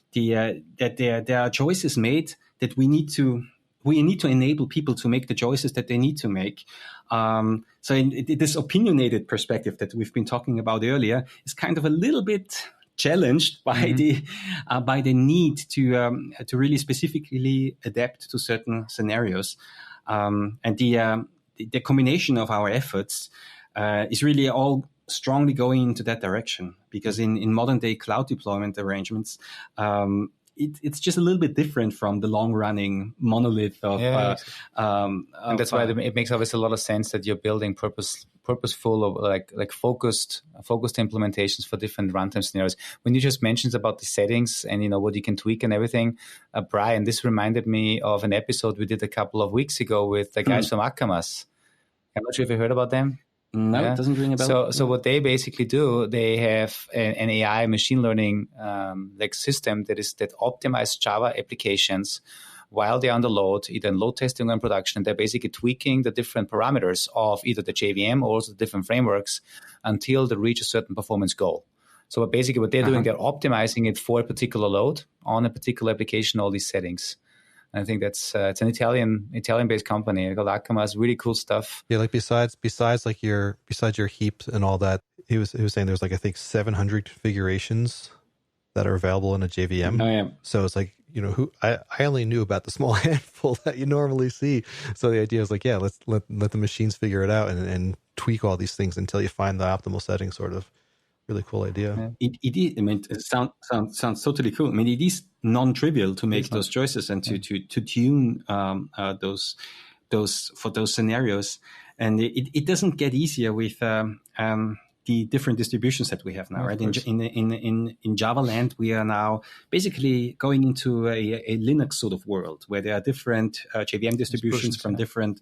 there are choices made that we need to enable people to make the choices that they need to make. So this opinionated perspective that we've been talking about earlier is kind of a little bit challenged by the need to really specifically adapt to certain scenarios. And the combination of our efforts is really all strongly going into that direction, because in modern day cloud deployment arrangements, it's just a little bit different from the long-running monolith of. And that's why it makes obviously a lot of sense that you're building purposeful or like focused implementations for different runtime scenarios. When you just mentioned about the settings and what you can tweak and everything, Brian, this reminded me of an episode we did a couple of weeks ago with the guys from Akamas. I'm not sure if you heard about them. No, it doesn't ring a bell. So what they basically do, they have an AI machine learning system that optimizes Java applications while they're on the load, either in load testing or in production. They're basically tweaking the different parameters of either the JVM or also the different frameworks until they reach a certain performance goal. So basically what they're doing, they're optimizing it for a particular load on a particular application, all these settings. I think that's it's an Italian-based company called Akamas. Really cool stuff. Yeah, like besides your heaps and all that, he was saying there's I think 700 configurations that are available in a JVM. Oh yeah. So it's I only knew about the small handful that you normally see. So the idea is let's let the machines figure it out and tweak all these things until you find the optimal setting. Sort of really cool idea. Yeah. It is. I mean, it sounds totally cool. I mean, it is non-trivial to make those choices and to tune those for those scenarios, and it doesn't get easier with the different distributions that we have now, right? In Java land, we are now basically going into a Linux sort of world where there are different JVM distributions from different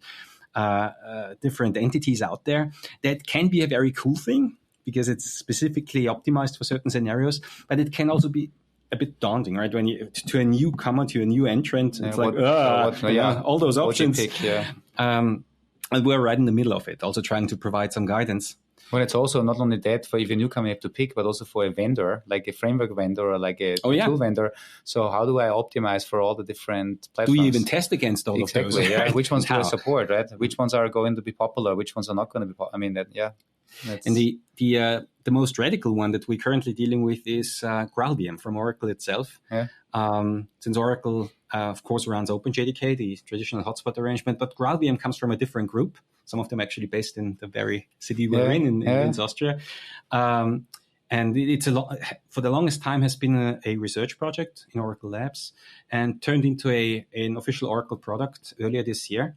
entities out there. That can be a very cool thing, because it's specifically optimized for certain scenarios, but it can also be a bit daunting, right? When you to a newcomer, to a new entrant, it's all those options. And we're right in the middle of it, also trying to provide some guidance. Well, it's also not only that for if you're a newcomer, you have to pick, but also for a vendor, like a framework vendor or like a tool vendor. So how do I optimize for all the different platforms? Do you even test against all of those? Yeah. Right? Which ones do I support, right? Which ones are going to be popular? Which ones are not going to be popular? I mean, And the most radical one that we're currently dealing with is GraalVM from Oracle itself. Yeah. Since Oracle, of course, runs OpenJDK, the traditional hotspot arrangement, but GraalVM comes from a different group. Some of them actually based in the very city we're in Austria. And it's for the longest time has been a research project in Oracle Labs and turned into an official Oracle product earlier this year.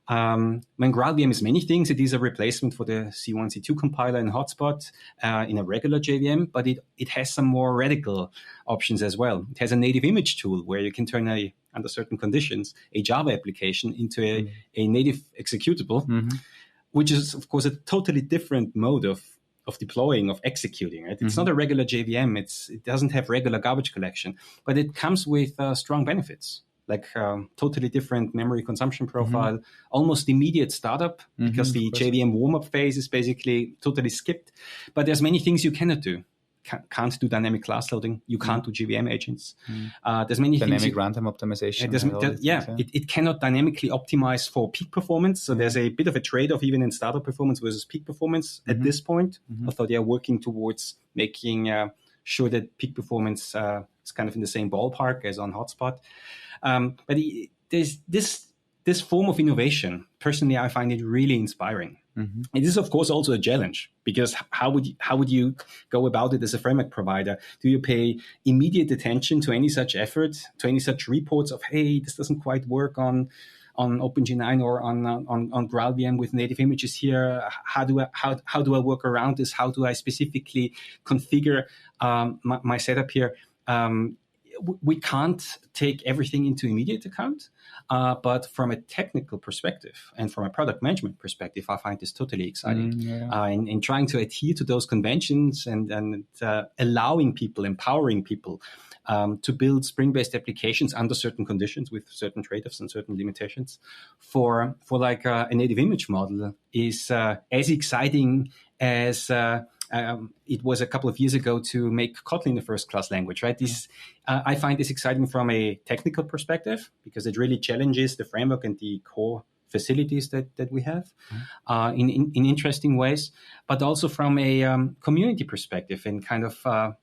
When GraalVM is many things, it is a replacement for the C1, C2 compiler in Hotspot in a regular JVM, but it has some more radical options as well. It has a native image tool where you can turn under certain conditions, a Java application into a native executable, which is, of course, a totally different mode of deploying, of executing. Right? It's not a regular JVM. It doesn't have regular garbage collection, but it comes with strong benefits, like totally different memory consumption profile, almost immediate startup, because the JVM warm-up phase is basically totally skipped. But there's many things you cannot do. Can't do dynamic class loading. You can't do JVM agents. There's many dynamic things. runtime optimization. It cannot dynamically optimize for peak performance. So there's a bit of a trade-off even in startup performance versus peak performance at this point. Although they are working towards making sure that peak performance is kind of in the same ballpark as on Hotspot. But there's this form of innovation. Personally, I find it really inspiring. It is, of course, also a challenge, because how would you go about it as a framework provider? Do you pay immediate attention to any such effort, to any such reports of, hey, this doesn't quite work on OpenG9 or on GraalVM with native images here? How do I work around this? How do I specifically configure my setup here? We can't take everything into immediate account, but from a technical perspective and from a product management perspective, I find this totally exciting. In trying to adhere to those conventions and allowing people, empowering people to build Spring-based applications under certain conditions with certain trade-offs and certain limitations for like a native image model is as exciting as it was a couple of years ago to make Kotlin a first-class language, right? I find this exciting from a technical perspective because it really challenges the framework and the core facilities that we have in interesting ways, but also from a community perspective and kind of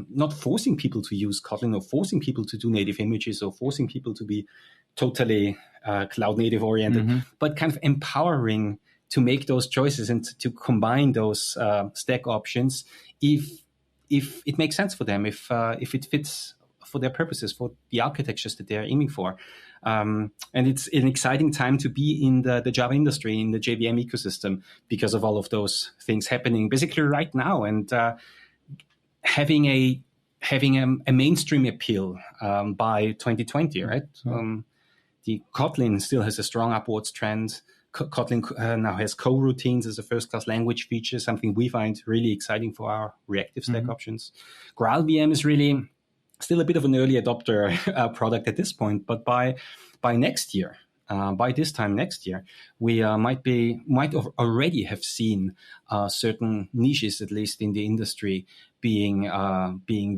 not forcing people to use Kotlin or forcing people to do native images or forcing people to be totally cloud-native oriented, but kind of empowering to make those choices and to combine those stack options if it makes sense for them, if it fits for their purposes, for the architectures that they're aiming for. And it's an exciting time to be in the Java industry, in the JVM ecosystem, because of all of those things happening basically right now, and having a mainstream appeal by 2020, right? The Kotlin still has a strong upwards trend. Kotlin now has coroutines as a first-class language feature, something we find really exciting for our reactive stack options. GraalVM is really still a bit of an early adopter product at this point, but by next year, by this time next year, we might already have seen certain niches, at least in the industry, being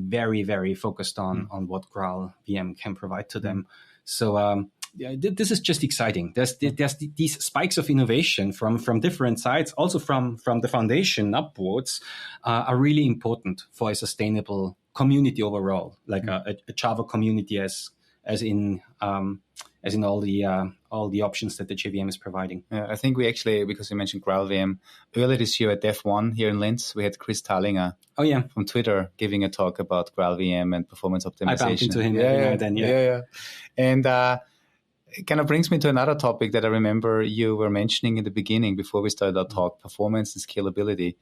very, very focused on what GraalVM can provide to them. So this is just exciting. There's these spikes of innovation from different sides, also from the foundation upwards, are really important for a sustainable community overall, like a Java community as in all the options that the JVM is providing. Yeah, I think we actually, because you mentioned GraalVM, earlier this year at Dev1 here in Linz, we had Chris Thallinger from Twitter giving a talk about GraalVM and performance optimization. I bumped into him every now and then. Yeah. And it kind of brings me to another topic that I remember you were mentioning in the beginning before we started our talk: performance and scalability.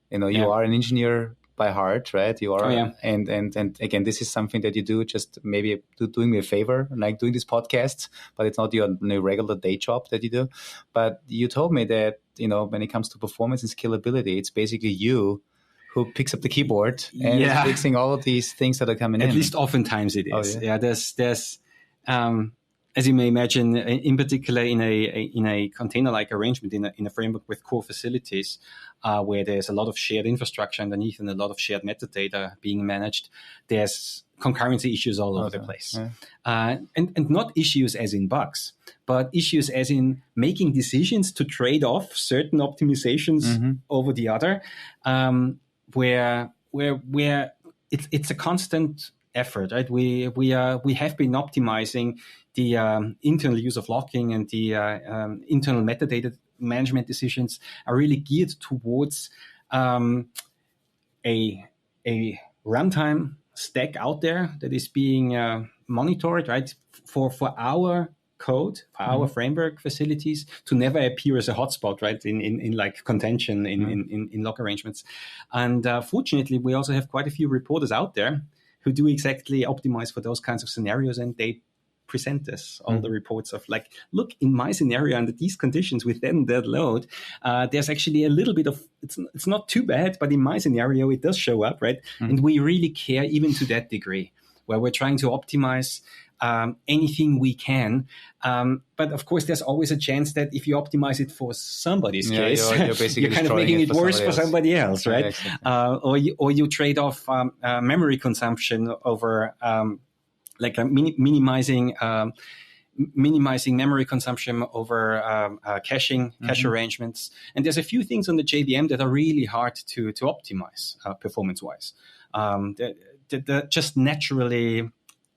You are an engineer by heart, right? You are, and again, this is something that you do just maybe doing me a favor, like doing these podcasts, but it's not your regular day job that you do. But you told me that when it comes to performance and scalability, it's basically you who picks up the keyboard and is fixing all of these things that are coming in. At least oftentimes it is. There's as you may imagine, in particular in a container-like arrangement, in a framework with core facilities, where there's a lot of shared infrastructure underneath and a lot of shared metadata being managed, there's concurrency issues all over the place. And not issues as in bugs, but issues as in making decisions to trade off certain optimizations over the other, where it's a constant effort, right? We have been optimizing the internal use of locking, and the internal metadata management decisions are really geared towards a runtime stack out there that is being monitored, right? For our code for our framework facilities to never appear as a hotspot, right? In like contention in log arrangements. And fortunately, we also have quite a few reporters out there who do exactly optimize for those kinds of scenarios, and they present us all the reports of like, look, in my scenario under these conditions with that load, there's actually a little bit of, it's not too bad, but in my scenario, it does show up, right? And we really care even to that degree, where we're trying to optimize anything we can. But of course, there's always a chance that if you optimize it for somebody's case, you're basically you're kind of making it worse for somebody else, right? Yeah, exactly. Or you trade off memory consumption over minimizing memory consumption over cache arrangements. And there's a few things on the JVM that are really hard to optimize performance-wise. They're just naturally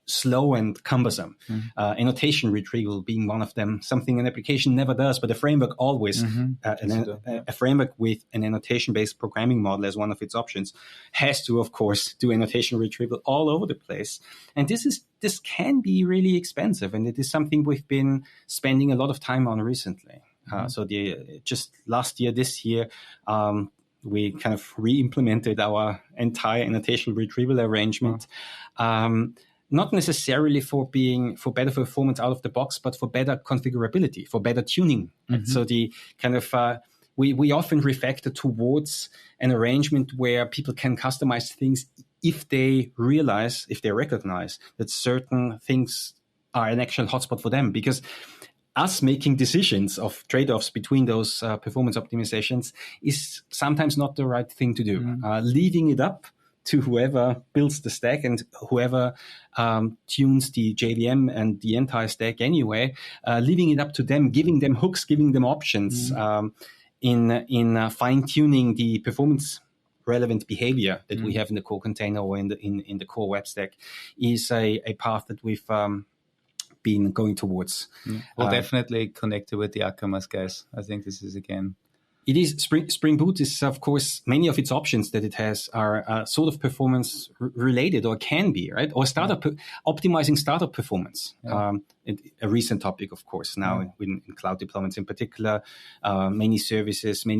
slow and cumbersome. Annotation retrieval being one of them, something an application never does, but a framework always, a framework with an annotation-based programming model as one of its options has to, of course, do annotation retrieval all over the place. And this can be really expensive, and it is something we've been spending a lot of time on recently. So just last year, this year, we kind of re-implemented our entire annotation retrieval arrangement. Not necessarily for better performance out of the box, but for better configurability, for better tuning. So the kind of we often refactor towards an arrangement where people can customize things if they recognize that certain things are an actual hotspot for them. Because us making decisions of trade-offs between those performance optimizations is sometimes not the right thing to do. Leaving it up to whoever builds the stack and whoever tunes the JVM and the entire stack anyway, leaving it up to them, giving them hooks, giving them options in fine-tuning the performance relevant behavior that we have in the core container or in the core web stack is a path that we've been going towards. We'll definitely connect it with the Akamas guys. I think this is again. It is Spring Boot is, of course, many of its options that it has are sort of performance related or can be, right? Or optimizing startup performance. A recent topic, of course, now in cloud deployments in particular, many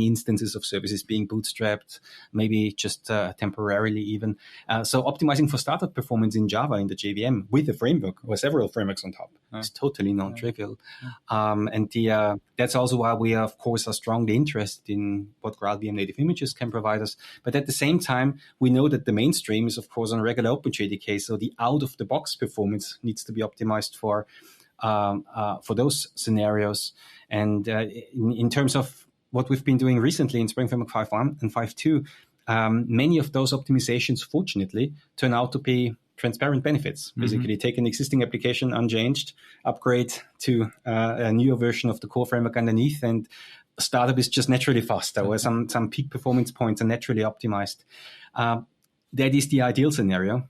instances of services being bootstrapped, maybe just temporarily even. So optimizing for startup performance in Java in the JVM with a framework or several frameworks on top is totally non-trivial. And that's also why we, of course, are strongly interested in what GraalVM native images can provide us. But at the same time, we know that the mainstream is, of course, on regular OpenJDK. So the out-of-the-box performance needs to be optimized for those scenarios. And in terms of what we've been doing recently in Spring Framework 5.1 and 5.2, many of those optimizations, fortunately, turn out to be transparent benefits. Basically, take an existing application unchanged, upgrade to a newer version of the core framework underneath, and startup is just naturally faster, or some peak performance points are naturally optimized. That is the ideal scenario.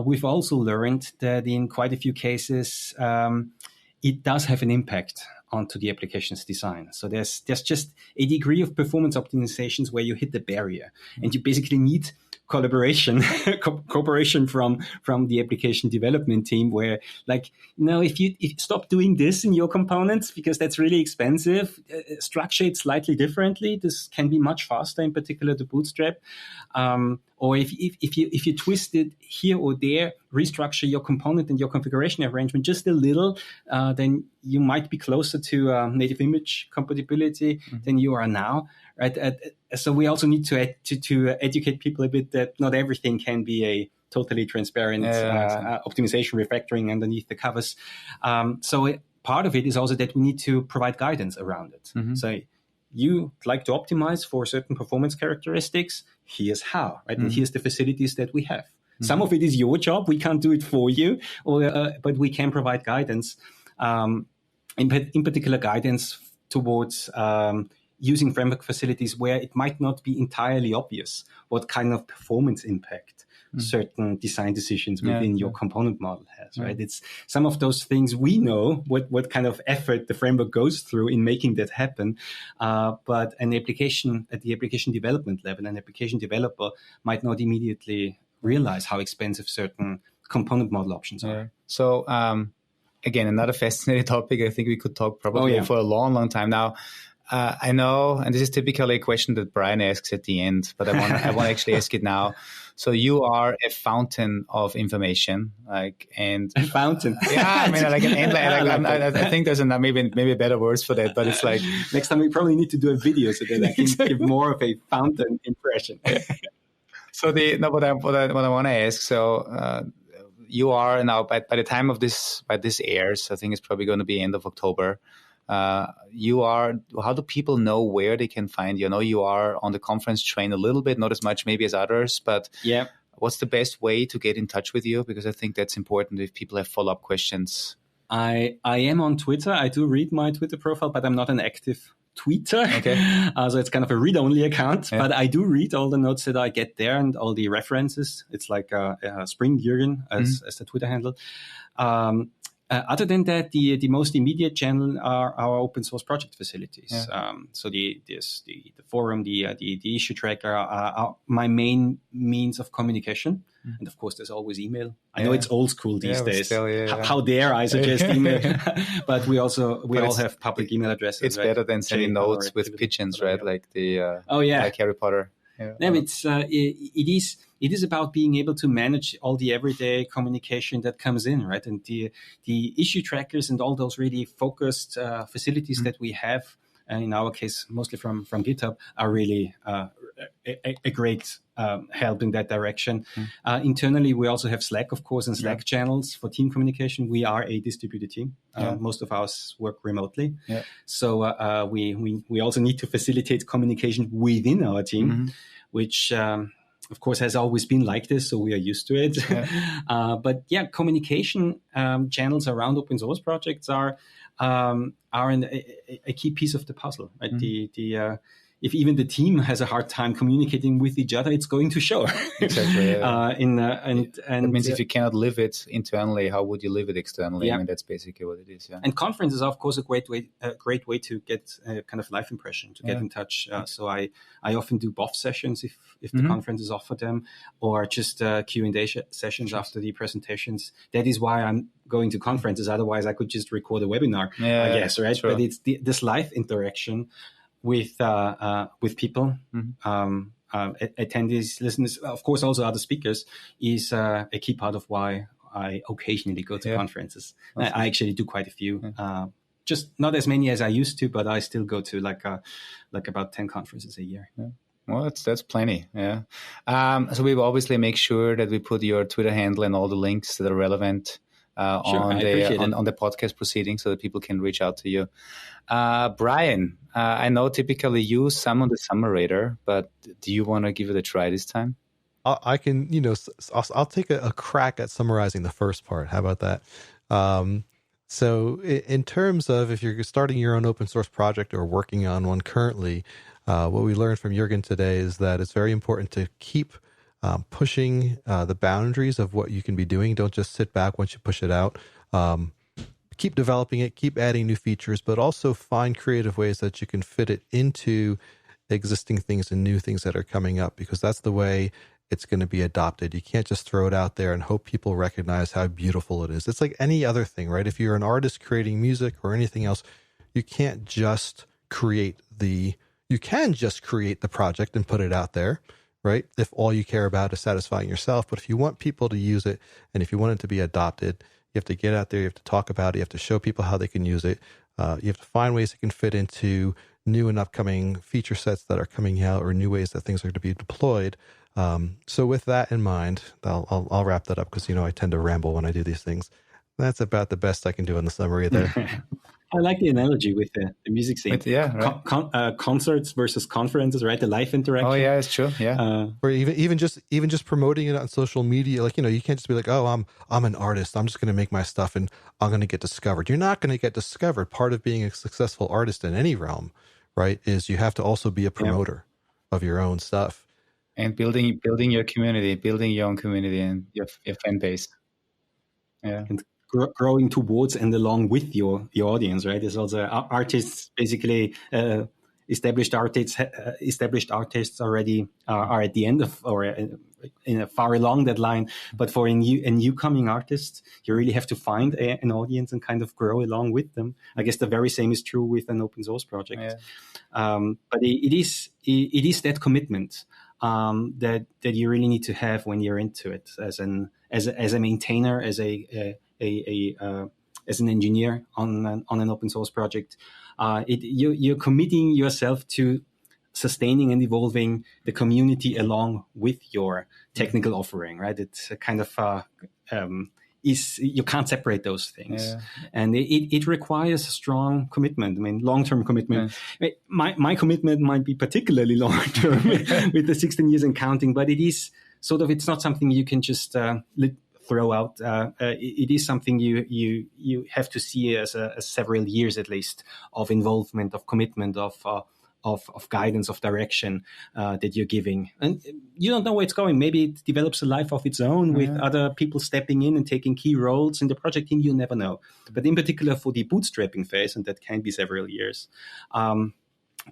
We've also learned that in quite a few cases, it does have an impact onto the application's design. So there's just a degree of performance optimizations where you hit the barrier, and you basically need cooperation from the application development team, where if you stop doing this in your components because that's really expensive, structure it slightly differently. This can be much faster, in particular the bootstrap. Or if you twist it here or there, restructure your component and your configuration arrangement just a little, then you might be closer to native image compatibility than you are now. Right? So we also need to educate people a bit that not everything can be a totally transparent optimization refactoring underneath the covers. So part of it is also that we need to provide guidance around it. So you like to optimize for certain performance characteristics. Here's how, right? And here's the facilities that we have. Some of it is your job. We can't do it for you, but we can provide guidance. In particular, guidance towards using framework facilities where it might not be entirely obvious what kind of performance impact certain design decisions within your component model has, right? It's some of those things we know what kind of effort the framework goes through in making that happen. But an application at the application development level, an application developer might not immediately realize how expensive certain component model options are. So again, another fascinating topic. I think we could talk probably for a long, long time now. I know, and this is typically a question that Brian asks at the end, but I want to actually ask it now. So you are a fountain of information, and a fountain. Yeah, I mean, like an end. I think there's maybe better words for that, but it's like next time we probably need to do a video so that I can give more of a fountain impression. So what I want to ask. So you are now by the time of this airs, I think it's probably going to be end of October. You are. How do people know where they can find you? I know you are on the conference train a little bit, not as much maybe as others, but yeah. What's the best way to get in touch with you? Because I think that's important if people have follow-up questions. I am on Twitter. I do read my Twitter profile, but I'm not an active tweeter. Okay. So it's kind of a read-only account, but I do read all the notes that I get there and all the references. It's like Spring Juergen as the Twitter handle. Other than that, the most immediate channel are our open source project facilities. Yeah. So the forum, the issue tracker are my main means of communication. And of course, there's always email. I know it's old school these days. Still, How dare I suggest email? But we all have public email addresses. It's better than sending notes with pigeons, right? Like like Harry Potter. Yeah. No, it is about being able to manage all the everyday communication that comes in, right? And the issue trackers and all those really focused facilities that we have, in our case, mostly from GitHub, are really a great help in that direction. Internally, we also have Slack, of course, and Slack channels for team communication. We are a distributed team. Most of us work remotely. Yeah. So we also need to facilitate communication within our team, which... of course, has always been like this, so we are used to it. Yeah. But communication channels around open source projects are a key piece of the puzzle. Right? If even the team has a hard time communicating with each other, it's going to show. Exactly. Yeah. And that means if you cannot live it internally, how would you live it externally? Yeah. I mean, that's basically what it is. Yeah. And conferences are, of course, a great way to get a kind of live impression, to get in touch. So I often do BOF sessions if the conferences offer them, or just Q&A sessions after the presentations. That is why I'm going to conferences. Otherwise, I could just record a webinar, I guess, right? Sure. But it's this live interaction with people, attendees, listeners, of course, also other speakers, is a key part of why I occasionally go to conferences. I actually do quite a few, just not as many as I used to, but I still go to like about 10 conferences a year. Yeah. Well, that's plenty. Yeah. So we will obviously make sure that we put your Twitter handle and all the links that are relevant on the podcast proceedings so that people can reach out to you. Brian, I know typically you summon the summarator, but do you want to give it a try this time? I can, I'll take a crack at summarizing the first part. How about that? So in terms of if you're starting your own open source project or working on one currently, what we learned from Juergen today is that it's very important to keep pushing the boundaries of what you can be doing. Don't just sit back once you push it out. Keep developing it, keep adding new features, but also find creative ways that you can fit it into existing things and new things that are coming up, because that's the way it's going to be adopted. You can't just throw it out there and hope people recognize how beautiful it is. It's like any other thing, right? If you're an artist creating music or anything else, you can't just create the project and put it out there, right? If all you care about is satisfying yourself. But if you want people to use it and if you want it to be adopted, you have to get out there, you have to talk about it, you have to show people how they can use it. You have to find ways it can fit into new and upcoming feature sets that are coming out or new ways that things are to be deployed. So with that in mind, I'll wrap that up because, I tend to ramble when I do these things. That's about the best I can do in the summary there. I like the analogy with the music scene. Right. Concerts versus conferences, right? The live interaction. Oh yeah, it's true. Yeah. Or even just promoting it on social media. Like, you can't just be like, oh, I'm an artist. I'm just going to make my stuff and I'm going to get discovered. You're not going to get discovered. Part of being a successful artist in any realm, right, is you have to also be a promoter of your own stuff. And building your community, building your own community and your fan base. Yeah. And growing towards and along with your audience, right? It's also artists basically established artists already are at the end of, or in a far along that line. But for a new coming artist, you really have to find an audience and kind of grow along with them. I guess the very same is true with an open source project. But it is that commitment that you really need to have when you're into it as a maintainer, as an engineer on an open source project. You're committing yourself to sustaining and evolving the community along with your technical offering, right? It's a kind of you can't separate those things, and it requires a strong commitment. I mean, long-term commitment. My commitment might be particularly long-term with the 16 years and counting, but it is sort of, it's not something you can just throw out. It is something you have to see as several years at least of involvement, of commitment, of guidance, of direction that you're giving. And you don't know where it's going. Maybe it develops a life of its own with other people stepping in and taking key roles in the project, and you never know. But in particular for the bootstrapping phase, and that can be several years,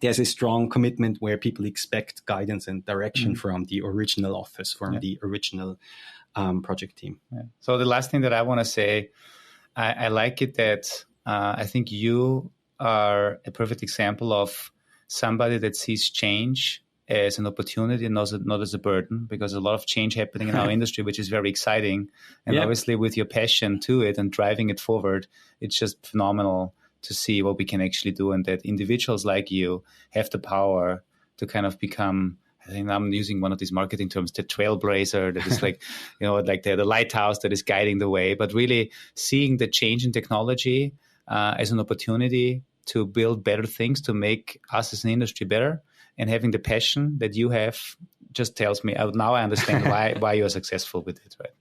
there's a strong commitment where people expect guidance and direction from the original office, from the original project team. So the last thing that I want to say, I like it that I think you are a perfect example of somebody that sees change as an opportunity and not as a burden, because a lot of change happening in our industry, which is very exciting. And obviously with your passion to it and driving it forward, it's just phenomenal to see what we can actually do, and that individuals like you have the power to kind of become, I think I'm using one of these marketing terms, the trailblazer, that is like, like the lighthouse that is guiding the way, but really seeing the change in technology as an opportunity to build better things, to make us as an industry better, and having the passion that you have just tells me, now I understand why you're successful with it, right?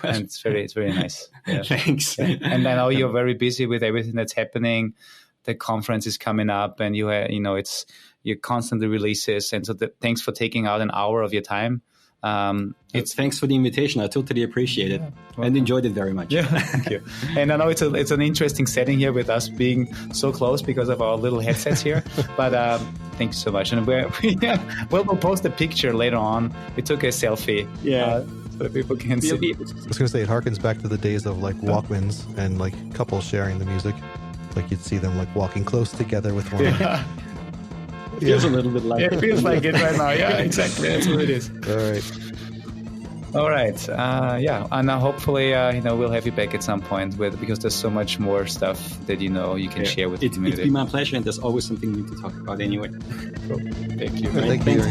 And it's very nice. Yeah. Thanks. Yeah. And I know you're very busy with everything that's happening. The conference is coming up, and you constantly releases. And so thanks for taking out an hour of your time. Thanks for the invitation. I totally appreciate it and enjoyed it very much. Yeah, thank you. And I know it's an interesting setting here with us being so close because of our little headsets here. But thank you so much. And we'll post a picture later on. We took a selfie. So that people can see. I was going to say, it harkens back to the days of like Walkmans and like couples sharing the music. Like you'd see them like walking close together with one. Feels a little bit like it. Feels like it right now. Yeah, exactly. That's what it is. All right. And now hopefully, we'll have you back at some point because there's so much more stuff that you can share with the community. It's been my pleasure, and there's always something new to talk about anyway. Cool. Thank you. Thank you.